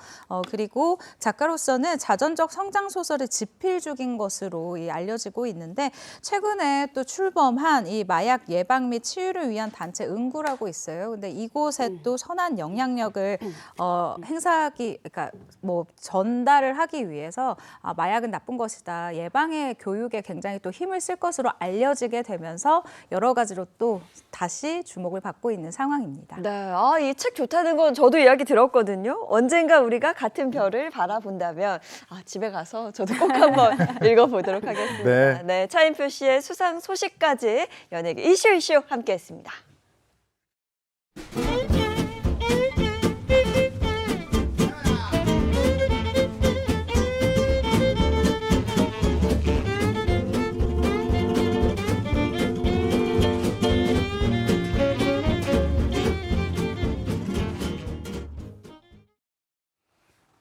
Speaker 6: 그리고 작가로서는 자전적 성장 소설을 집필 중인 것으로 알려지고 있는데 최근에 또 출범한 이 마약 예방 및 치유를 위한 단체 응구라고 있어요. 근데 이곳에 또 선한 영향력을 그러니까 뭐 전달을 하기 위해서 마약은 나쁜 것이다. 예방의 교육에 굉장히 또 힘을 쓸 것으로 알려지게 되면서 여러 가지로 또 다시 주목을 받고 있는 상황입니다.
Speaker 2: 네, 이 책 좋다는 건 저도 이야기 들었거든요. 언젠가 우리가 같은 별을 바라본다면 집에 가서 저도 꼭 한번 읽어보도록 하겠습니다. 네, 차인표 씨의 수상 소식까지 연예계 이슈 함께했습니다.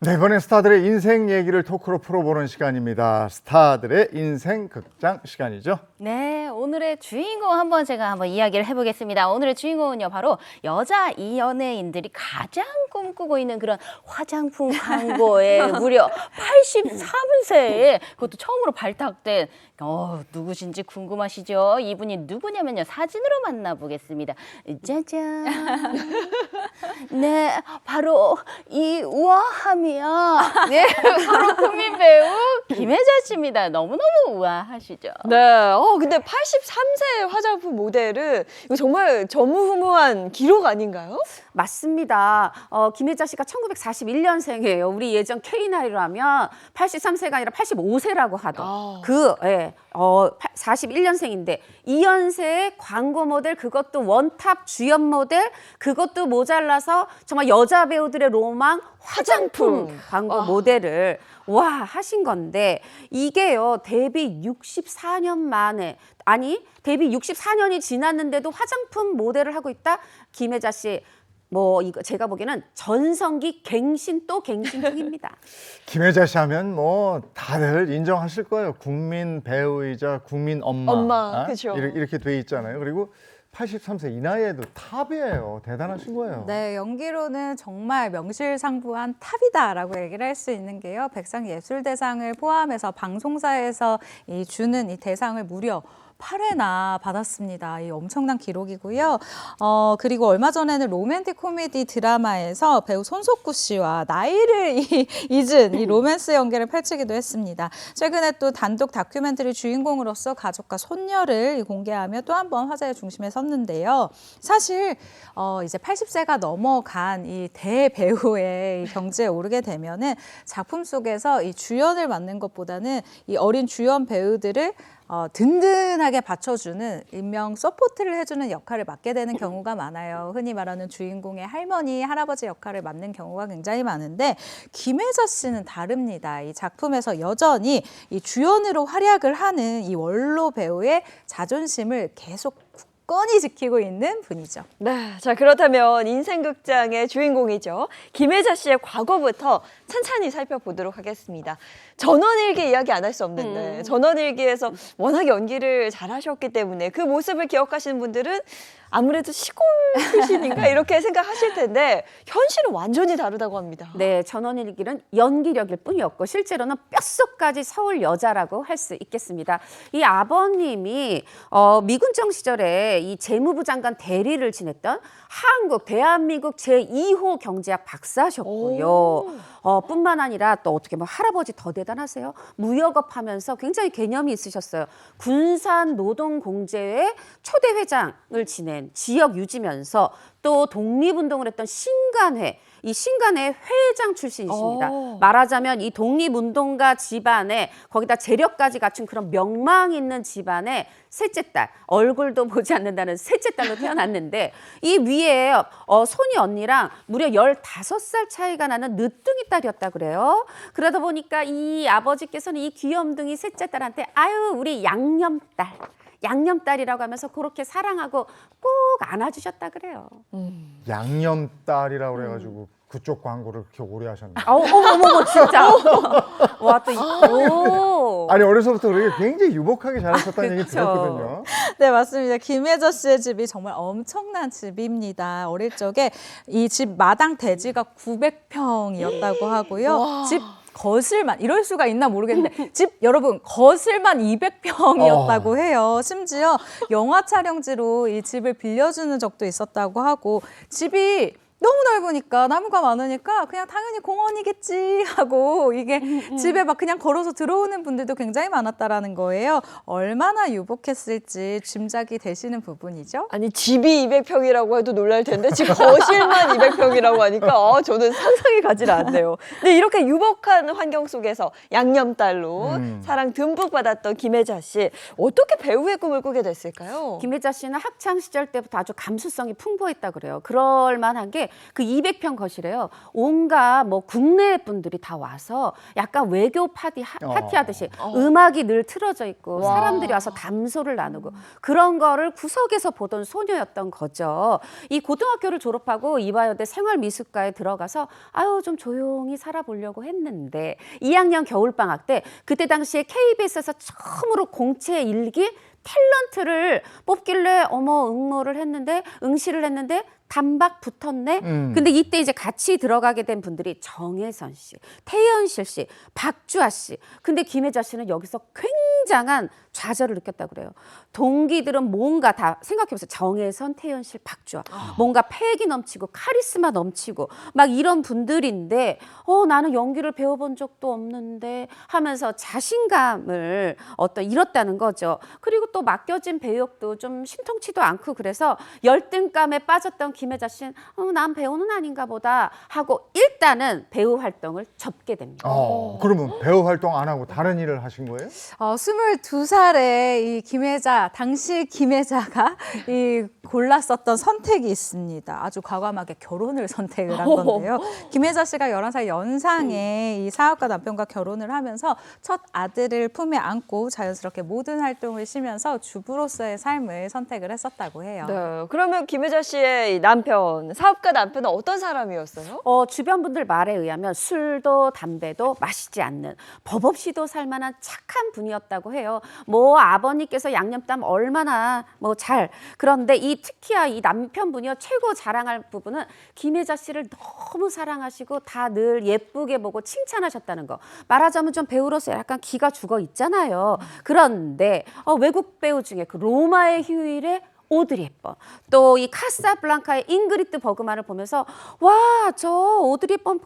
Speaker 1: 네, 이번엔 스타들의 인생 얘기를 토크로 풀어보는 시간입니다. 스타들의 인생 극장 시간이죠.
Speaker 7: 네, 오늘의 주인공 한번 이야기를 해보겠습니다. 오늘의 주인공은요, 바로 여자 연예인들이 가장 꿈꾸고 있는 그런 화장품 광고에 무려 83세에 그것도 처음으로 발탁된 누구신지 궁금하시죠? 이분이 누구냐면요, 사진으로 만나보겠습니다. 짜잔. 네, 바로 이 우아함이 안녕하세요. 네, 바로 국민 배우 김혜자 씨입니다. 너무너무 우아하시죠?
Speaker 2: 네. 근데 83세 화장품 모델은 이거 정말 전무후무한 기록 아닌가요?
Speaker 5: 맞습니다. 김혜자 씨가 1941년생이에요. 우리 예전 K9로 하면 83세가 아니라 85세라고 하던 예, 41년생인데 이연세의 광고 모델, 그것도 원탑 주연 모델, 그것도 모자라서 정말 여자 배우들의 로망 화장품 광고 모델을 하신 건데 이게요 데뷔 64년 만에 데뷔 64년이 지났는데도 화장품 모델을 하고 있다. 김혜자 씨 이거 제가 보기에는 전성기 갱신 또 갱신 중입니다.
Speaker 1: 김혜자 씨 하면 뭐 다들 인정하실 거예요. 국민 배우이자 국민 엄마.
Speaker 2: 그죠.
Speaker 1: 이렇게 돼 있잖아요. 그리고 83세 이 나이에도 탑이에요. 대단하신 거예요.
Speaker 6: 네, 연기로는 정말 명실상부한 탑이다라고 얘기를 할 수 있는 게요. 백상예술대상을 포함해서 방송사에서 주는 이 대상을 무려 8회나 받았습니다. 이 엄청난 기록이고요. 그리고 얼마 전에는 로맨틱 코미디 드라마에서 배우 손석구 씨와 나이를 잊은 이 로맨스 연기를 펼치기도 했습니다. 최근에 또 단독 다큐멘터리 주인공으로서 가족과 손녀를 공개하며 또 한 번 화제의 중심에 섰는데요. 사실 이제 80세가 넘어간 이 대배우의 경지에 오르게 되면은 작품 속에서 이 주연을 맡는 것보다는 이 어린 주연 배우들을 든든하게 받쳐주는 인명 서포트를 해주는 역할을 맡게 되는 경우가 많아요. 흔히 말하는 주인공의 할머니, 할아버지 역할을 맡는 경우가 굉장히 많은데 김혜자 씨는 다릅니다. 이 작품에서 여전히 이 주연으로 활약을 하는 이 원로 배우의 자존심을 계속 굳건히 지키고 있는 분이죠.
Speaker 2: 네, 자 그렇다면 인생극장의 주인공이죠. 김혜자 씨의 과거부터 찬찬히 살펴보도록 하겠습니다. 전원일기 이야기 안 할 수 없는데 전원일기에서 워낙 연기를 잘하셨기 때문에 그 모습을 기억하시는 분들은 아무래도 시골 출신인가 이렇게 생각하실 텐데 현실은 완전히 다르다고 합니다.
Speaker 5: 네, 전원일기는 연기력일 뿐이었고 실제로는 뼛속까지 서울 여자라고 할 수 있겠습니다. 이 아버님이 미군정 시절에 이 재무부 장관 대리를 지냈던 대한민국 제2호 경제학 박사셨고요. 뿐만 아니라 또 어떻게 할아버지 더 대단하세요. 무역업 하면서 굉장히 개념이 있으셨어요. 군산노동공제회 초대 회장을 지낸 지역 유지면서 또 독립운동을 했던 신간회, 이 신간회 회장 출신이십니다. 말하자면 이 독립운동가 집안에 거기다 재력까지 갖춘 그런 명망 있는 집안의 셋째 딸, 얼굴도 보지 않는다는 셋째 딸로 태어났는데 이 위에 손이 언니랑 무려 15살 차이가 나는 늦둥이 딸이었다 그래요. 그러다 보니까 이 아버지께서는 이 귀염둥이 셋째 딸한테 아유 우리 양념딸이라고 하면서 그렇게 사랑하고 꼭 안아주셨다 그래요.
Speaker 1: 양념딸이라고 그래가지고 그쪽 광고를 그렇게 오래 하셨나요?
Speaker 5: 어머머 진짜. 와 또
Speaker 1: 아니 어려서부터 그렇게 굉장히 유복하게 자라셨다는 얘기 들었거든요.
Speaker 6: 네, 맞습니다. 김혜자 씨의 집이 정말 엄청난 집입니다. 어릴 적에 이 집 마당 대지가 900평이었다고 하고요. 집 거실만 이럴 수가 있나 모르겠는데 집 여러분 거실만 200평이었다고 해요. 심지어 영화 촬영지로 이 집을 빌려주는 적도 있었다고 하고 집이 너무 넓으니까 나무가 많으니까 그냥 당연히 공원이겠지 하고 이게 집에 막 그냥 걸어서 들어오는 분들도 굉장히 많았다라는 거예요. 얼마나 유복했을지 짐작이 되시는 부분이죠.
Speaker 2: 아니 집이 200평이라고 해도 놀랄 텐데 지금 거실만 200평이라고 하니까 저는 상상이 가지 않네요. 근데 이렇게 유복한 환경 속에서 양념딸로 사랑 듬뿍 받았던 김혜자 씨 어떻게 배우의 꿈을 꾸게 됐을까요?
Speaker 5: 김혜자 씨는 학창 시절 때부터 아주 감수성이 풍부했다 그래요. 그럴 만한 게 그 200평 거실에요. 온갖 국내 분들이 다 와서 약간 외교 파티 하듯이 음악이 늘 틀어져 있고 사람들이 와서 담소를 나누고 그런 거를 구석에서 보던 소녀였던 거죠. 이 고등학교를 졸업하고 이화여대 생활미술과에 들어가서 좀 조용히 살아보려고 했는데 2학년 겨울방학 때 그때 당시에 KBS에서 처음으로 공채 일기 탤런트를 뽑길래 응시를 했는데 단박 붙었네. 근데 이때 이제 같이 들어가게 된 분들이 정혜선 씨, 태연실 씨, 박주아 씨. 근데 김혜자 씨는 여기서 굉장히 굉장한 좌절을 느꼈다고 그래요. 동기들은 뭔가 다 생각해보세요. 정혜선, 태연실, 박주아. 뭔가 패기 넘치고 카리스마 넘치고 막 이런 분들인데 나는 연기를 배워본 적도 없는데 하면서 자신감을 잃었다는 거죠. 그리고 또 맡겨진 배역도 좀 신통치도 않고 그래서 열등감에 빠졌던 김혜자 씨는 난 배우는 아닌가 보다 하고 일단은 배우 활동을 접게 됩니다.
Speaker 1: 그러면 배우 활동 안 하고 다른 일을 하신 거예요?
Speaker 6: 22살에 이 김혜자, 당시 김혜자가 이 골랐었던 선택이 있습니다. 아주 과감하게 결혼을 선택을 한 건데요. 김혜자 씨가 11살 연상에 이 사업가 남편과 결혼을 하면서 첫 아들을 품에 안고 자연스럽게 모든 활동을 쉬면서 주부로서의 삶을 선택을 했었다고 해요.
Speaker 2: 네, 그러면 김혜자 씨의 이 남편, 사업가 남편은 어떤 사람이었어요?
Speaker 5: 주변 분들 말에 의하면 술도 담배도 마시지 않는 법 없이도 살만한 착한 분이었다고 해요. 뭐 아버님께서 양념담 얼마나 그런데 특히야 이 남편분이요 최고 자랑할 부분은 김혜자 씨를 너무 사랑하시고 다 늘 예쁘게 보고 칭찬하셨다는 거. 말하자면 좀 배우로서 약간 기가 죽어 있잖아요. 그런데 외국 배우 중에 그 로마의 휴일에 오드리 헵번, 또 이 카사블랑카의 잉그리트 버그만을 보면서 와, 저 오드리 헵번,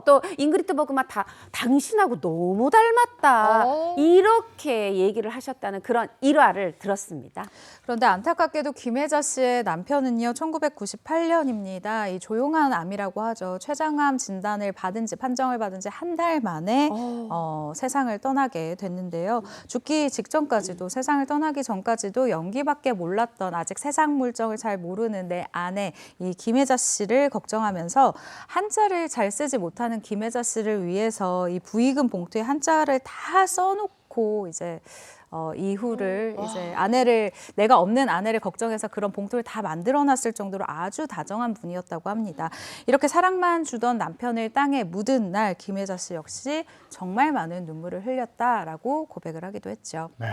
Speaker 5: 또 잉그리트 버그만 다 당신하고 너무 닮았다. 이렇게 얘기를 하셨다는 그런 일화를 들었습니다.
Speaker 6: 그런데 안타깝게도 김혜자 씨의 남편은요, 1998년입니다. 이 조용한 암이라고 하죠. 췌장암 진단을 판정을 받은 지 한 달 만에 세상을 떠나게 됐는데요. 죽기 직전까지도, 세상을 떠나기 전까지도 연기밖에 몰랐던, 아직 세상 물정을 잘 모르는 내 아내 이 김혜자 씨를 걱정하면서 한자를 잘 쓰지 못하는 김혜자 씨를 위해서 이 부의금 봉투에 한자를 다 써놓고 이후를 내가 없는 아내를 걱정해서 그런 봉투를 다 만들어놨을 정도로 아주 다정한 분이었다고 합니다. 이렇게 사랑만 주던 남편을 땅에 묻은 날 김혜자 씨 역시 정말 많은 눈물을 흘렸다라고 고백을 하기도 했죠.
Speaker 1: 네.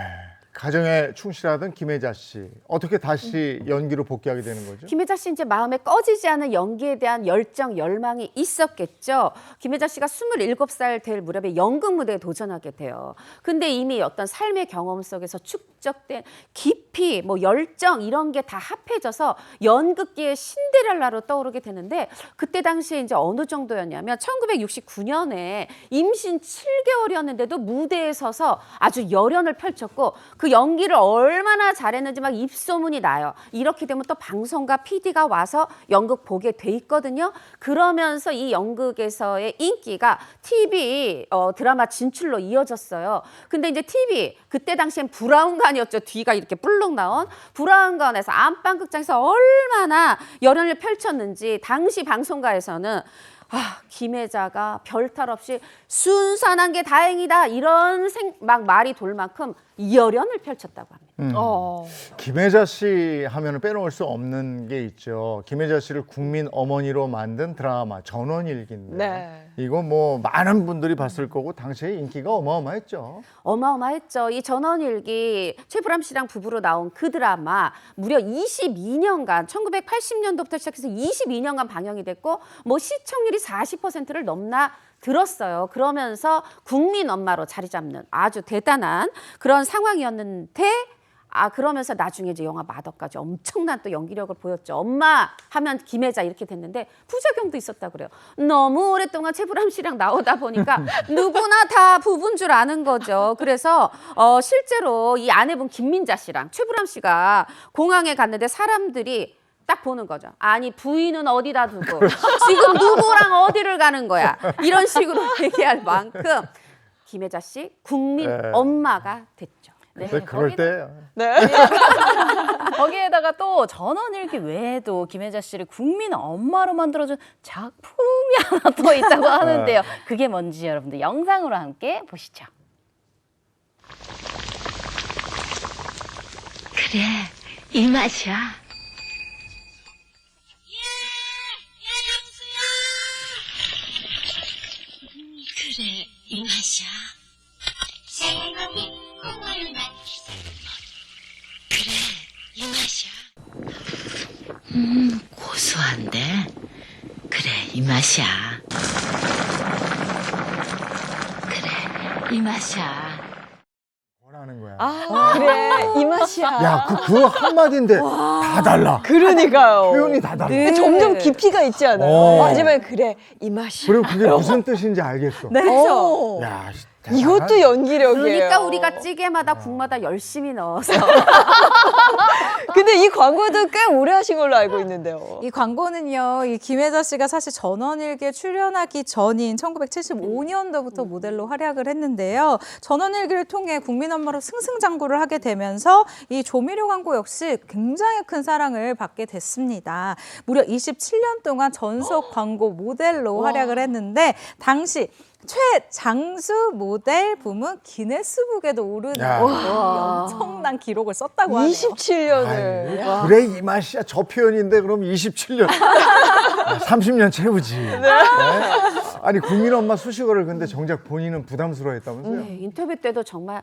Speaker 1: 가정에 충실하던 김혜자 씨 어떻게 다시 연기로 복귀하게 되는 거죠?
Speaker 5: 김혜자 씨 이제 마음에 꺼지지 않은 연기에 대한 열정, 열망이 있었겠죠. 김혜자 씨가 27살 될 무렵에 연극 무대에 도전하게 돼요. 근데 이미 어떤 삶의 경험 속에서 축적된 깊이, 열정 이런 게 다 합해져서 연극계의 신데렐라로 떠오르게 되는데 그때 당시에 이제 어느 정도였냐면 1969년에 임신 7개월이었는데도 무대에 서서 아주 열연을 펼쳤고 그 연기를 얼마나 잘했는지 막 입소문이 나요. 이렇게 되면 또 방송과 PD가 와서 연극 보게 돼 있거든요. 그러면서 이 연극에서의 인기가 TV 드라마 진출로 이어졌어요. 근데 이제 TV 그때 당시엔 브라운관이었죠. 뒤가 이렇게 뿔룩 나온 브라운관에서 안방극장에서 얼마나 열연을 펼쳤는지 당시 방송가에서는 김혜자가 별탈 없이 순산한 게 다행이다 이런 말이 돌 만큼 열연을 펼쳤다고 합니다.
Speaker 1: 김혜자 씨 하면 빼놓을 수 없는 게 있죠. 김혜자 씨를 국민 어머니로 만든 드라마 전원일기인데
Speaker 2: 네.
Speaker 1: 이거 많은 분들이 봤을 거고 당시에 인기가 어마어마했죠.
Speaker 5: 어마어마했죠. 이 전원일기 최불암 씨랑 부부로 나온 그 드라마 무려 22년간 1980년도부터 시작해서 22년간 방영이 됐고 시청률이 40%를 넘나 들었어요. 그러면서 국민 엄마로 자리 잡는 아주 대단한 그런 상황이었는데 그러면서 나중에 이제 영화 마더까지 엄청난 또 연기력을 보였죠. 엄마 하면 김혜자 이렇게 됐는데 부작용도 있었다 그래요. 너무 오랫동안 최불암 씨랑 나오다 보니까 누구나 다 부부인 줄 아는 거죠. 그래서 실제로 이 아내분 김민자 씨랑 최불암 씨가 공항에 갔는데 사람들이 딱 보는 거죠. 아니 부인은 어디다 두고 지금 누구랑 어디를 가는 거야. 이런 식으로 얘기할 만큼 김혜자 씨 국민 엄마가 됐죠.
Speaker 1: 네, 그럴 때
Speaker 7: 거기에다가 또 전원일기 외에도 김혜자 씨를 국민 엄마로 만들어준 작품이 하나 더 있다고 하는데요. 그게 뭔지 여러분들 영상으로 함께 보시죠.
Speaker 11: 그래, 이 맛이야. 그래, 이 맛이야. 그래, 이 맛이야. 고소한데? 그래, 이 맛이야. 그래, 이 맛이야.
Speaker 2: 아, 그래. 이 맛이야.
Speaker 1: 야, 그 한마디인데 다 달라.
Speaker 2: 그러니까요.
Speaker 1: 표현이 다 달라.
Speaker 2: 네. 점점 깊이가 있지 않아요?
Speaker 1: 어.
Speaker 2: 마지막에 그래. 이 맛이야.
Speaker 1: 그리고 그게 무슨 뜻인지 알겠어.
Speaker 2: 네. 그렇죠.
Speaker 1: 야,
Speaker 2: 이것도 연기력이에요.
Speaker 5: 그러니까 우리가 찌개마다 국마다 열심히 넣어서
Speaker 2: 근데 이 광고도 꽤 오래 하신 걸로 알고 있는데요.
Speaker 6: 이 광고는요, 이 김혜자 씨가 사실 전원일기에 출연하기 전인 1975년도부터 모델로 활약을 했는데요. 전원일기를 통해 국민 엄마로 승승장구를 하게 되면서 이 조미료 광고 역시 굉장히 큰 사랑을 받게 됐습니다. 무려 27년 동안 전속 광고 모델로 활약을 했는데 당시 최장수 모델 부문 기네스북에도 오르는 엄청난 기록을 썼다고 하네요.
Speaker 2: 27년을.
Speaker 1: 그래 이 맛이야. 저 표현인데 그럼 27년. 30년 채우지. 네. 아니 국민 엄마 수식어를 근데 정작 본인은 부담스러워했다면서요?
Speaker 5: 네, 인터뷰 때도 정말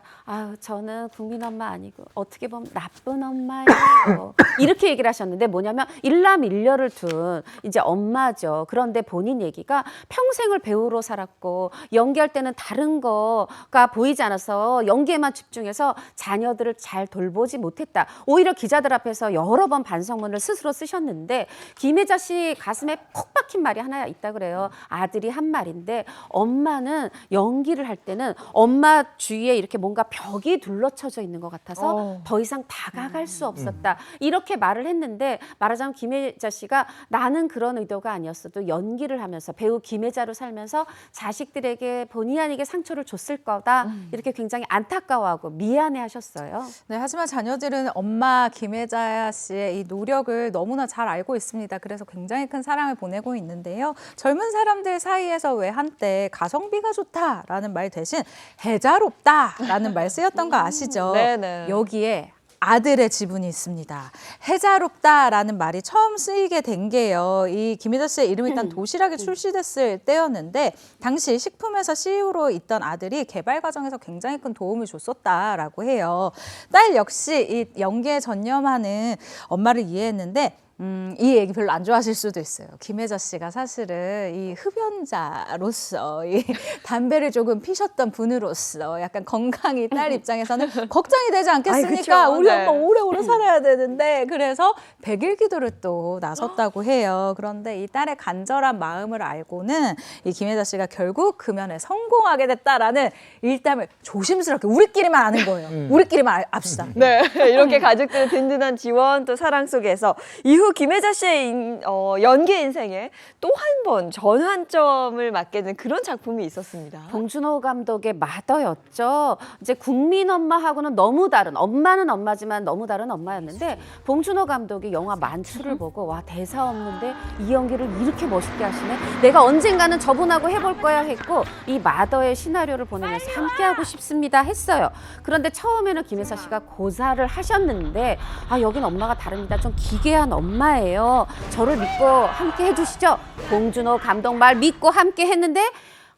Speaker 5: 저는 국민 엄마 아니고 어떻게 보면 나쁜 엄마예요. 이렇게 얘기를 하셨는데 뭐냐면 일남일녀를 둔 이제 엄마죠. 그런데 본인 얘기가 평생을 배우로 살았고 연기할 때는 다른 거가 보이지 않아서 연기에만 집중해서 자녀들을 잘 돌보지 못했다. 오히려 기자들 앞에서 여러 번 반성문을 스스로 쓰셨는데 김혜자 씨 가슴에 콕 박힌 말이 하나 있다 그래요. 아들이 한 말인데 엄마는 연기를 할 때는 엄마 주위에 이렇게 뭔가 벽이 둘러쳐져 있는 것 같아서 더 이상 다가갈 수 없었다. 이렇게 말을 했는데 말하자면 김혜자 씨가 나는 그런 의도가 아니었어도 연기를 하면서 배우 김혜자로 살면서 자식들에게 본의 아니게 상처를 줬을 거다. 이렇게 굉장히 안타까워하고 미안해하셨어요.
Speaker 6: 네, 하지만 자녀들은 엄마 김혜자 씨의 이 노력을 너무나 잘 알고 있습니다. 그래서 굉장히 큰 사랑을 보내고 있는데요. 젊은 사람들 사이에서 왜 한때 가성비가 좋다라는 말 대신 해자롭다라는 말 쓰였던 거 아시죠?
Speaker 2: 네네.
Speaker 6: 여기에 아들의 지분이 있습니다. 해자롭다라는 말이 처음 쓰이게 된 게요. 이 김혜자 씨의 이름이 일단 도시락에 출시됐을 때였는데 당시 식품회사 CEO로 있던 아들이 개발 과정에서 굉장히 큰 도움을 줬었다라고 해요. 딸 역시 이 연기에 전념하는 엄마를 이해했는데 이 얘기 별로 안 좋아하실 수도 있어요. 김혜자 씨가 사실은 이 흡연자로서 이 담배를 조금 피셨던 분으로서 약간 건강이 딸 입장에서는 걱정이 되지 않겠습니까?
Speaker 2: 아이, 그쵸.
Speaker 6: 우리
Speaker 2: 네.
Speaker 6: 엄마 오래오래 살아야 되는데 그래서 100일 기도를 또 나섰다고 해요. 그런데 이 딸의 간절한 마음을 알고는 이 김혜자 씨가 결국 금연에 성공하게 됐다라는 일담을 조심스럽게 우리끼리만 아는 거예요. 우리끼리만 압시다.
Speaker 2: 네, 이렇게 가족들의 든든한 지원 또 사랑 속에서 이후 김혜자 씨의 연기 인생에 또 한 번 전환점을 맞게 된 그런 작품이 있었습니다.
Speaker 5: 봉준호 감독의 마더였죠. 이제 국민 엄마하고는 너무 다른, 엄마는 엄마지만 너무 다른 엄마였는데 봉준호 감독이 영화 만추를 보고 와 대사 없는데 이 연기를 이렇게 멋있게 하시네. 내가 언젠가는 저분하고 해볼 거야 했고 이 마더의 시나리오를 보내면서 함께하고 싶습니다 했어요. 그런데 처음에는 김혜자 씨가 고사를 하셨는데 여긴 엄마가 다릅니다. 좀 기괴한 엄마예요. 저를 믿고 함께 해주시죠. 봉준호 감독 말 믿고 함께 했는데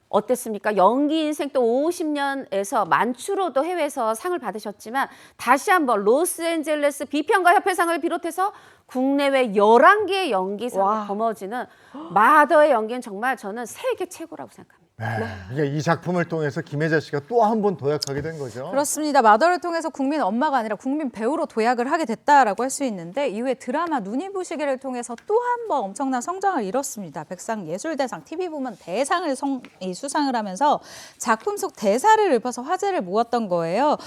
Speaker 5: 어땠습니까? 연기 인생 또 50년에서 만추로도 해외에서 상을 받으셨지만 다시 한번 로스앤젤레스 비평가 협회상을 비롯해서 국내외 11개의 연기상을 거머쥐는 마더의 연기는 정말 저는 세계 최고라고 생각합니다.
Speaker 1: 네. 이 작품을 통해서 김혜자 씨가 또 한 번 도약하게 된 거죠.
Speaker 6: 그렇습니다. 마더를 통해서 국민 엄마가 아니라 국민 배우로 도약을 하게 됐다라고 할 수 있는데 이후에 드라마 눈이 부시게를 통해서 또 한 번 엄청난 성장을 이뤘습니다. 백상예술대상 TV 부문 대상을 수상을 하면서 작품 속 대사를 읊어서 화제를 모았던 거예요.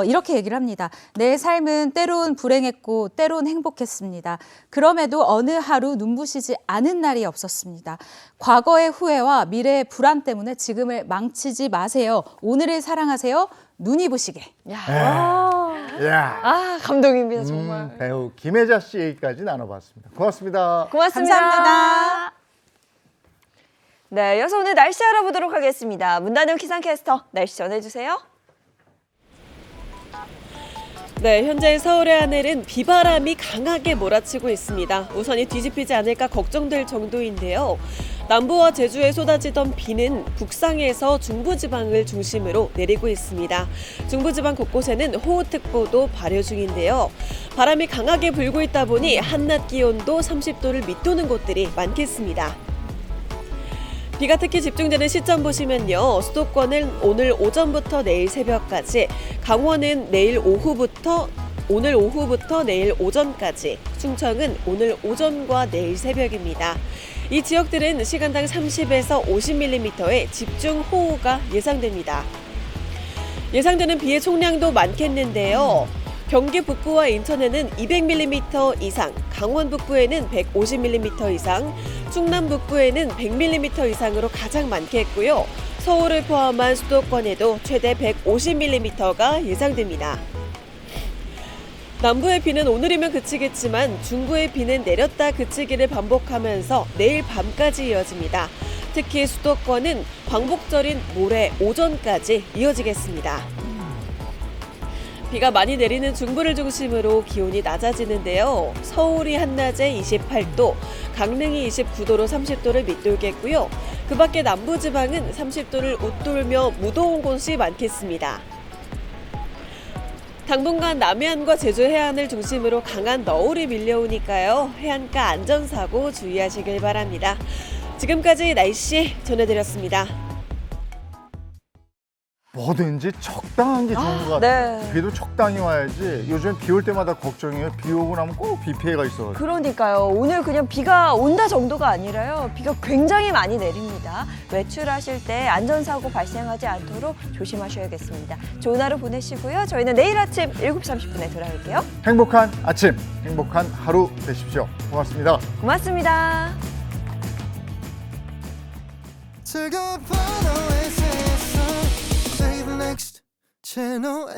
Speaker 6: 이렇게 얘기를 합니다. 내 삶은 때론 불행했고 때론 행복했습니다. 그럼에도 어느 하루 눈부시지 않은 날이 없었습니다. 과거의 후회와 미래의 불안 때문에 지금을 망치지 마세요. 오늘을 사랑하세요. 눈이 부시게.
Speaker 2: 감동입니다 정말.
Speaker 1: 배우 김혜자 씨 얘기까지 나눠봤습니다. 고맙습니다.
Speaker 2: 고맙습니다.
Speaker 6: 감사합니다.
Speaker 2: 네, 이어서 오늘 날씨 알아보도록 하겠습니다. 문다영 기상캐스터 날씨 전해주세요.
Speaker 4: 네, 현재 서울의 하늘은 비바람이 강하게 몰아치고 있습니다. 우선이 뒤집히지 않을까 걱정될 정도인데요. 남부와 제주에 쏟아지던 비는 북상에서 중부지방을 중심으로 내리고 있습니다. 중부지방 곳곳에는 호우특보도 발효 중인데요. 바람이 강하게 불고 있다 보니 한낮 기온도 30도를 밑도는 곳들이 많겠습니다. 비가 특히 집중되는 시점 보시면요. 수도권은 오늘 오전부터 내일 새벽까지, 강원은 내일 오후부터 내일 오전까지, 충청은 오늘 오전과 내일 새벽입니다. 이 지역들은 시간당 30에서 50mm의 집중호우가 예상됩니다. 예상되는 비의 총량도 많겠는데요. 경기 북부와 인천에는 200mm 이상, 강원 북부에는 150mm 이상, 충남 북부에는 100mm 이상으로 가장 많겠고요. 서울을 포함한 수도권에도 최대 150mm가 예상됩니다. 남부의 비는 오늘이면 그치겠지만 중부의 비는 내렸다 그치기를 반복하면서 내일 밤까지 이어집니다. 특히 수도권은 광복절인 모레 오전까지 이어지겠습니다. 비가 많이 내리는 중부를 중심으로 기온이 낮아지는데요. 서울이 한낮에 28도, 강릉이 29도로 30도를 밑돌겠고요. 그 밖에 남부지방은 30도를 웃돌며 무더운 곳이 많겠습니다. 당분간 남해안과 제주 해안을 중심으로 강한 너울이 밀려오니까요. 해안가 안전사고 주의하시길 바랍니다. 지금까지 날씨 전해드렸습니다.
Speaker 1: 뭐든지 적당한 게 좋은 것 같아요.
Speaker 2: 네.
Speaker 1: 비도 적당히 와야지. 요즘 비 올 때마다 걱정이에요. 비 오고 나면 꼭 비 피해가 있어가지고.
Speaker 2: 그러니까요. 오늘 그냥 비가 온다 정도가 아니라요. 비가 굉장히 많이 내립니다. 외출하실 때 안전사고 발생하지 않도록 조심하셔야겠습니다. 좋은 하루 보내시고요. 저희는 내일 아침 7시 30분에 돌아올게요.
Speaker 1: 행복한 아침, 행복한 하루 되십시오. 고맙습니다.
Speaker 2: 고맙습니다.
Speaker 12: 즐거운 하루의 세상 Save the next channel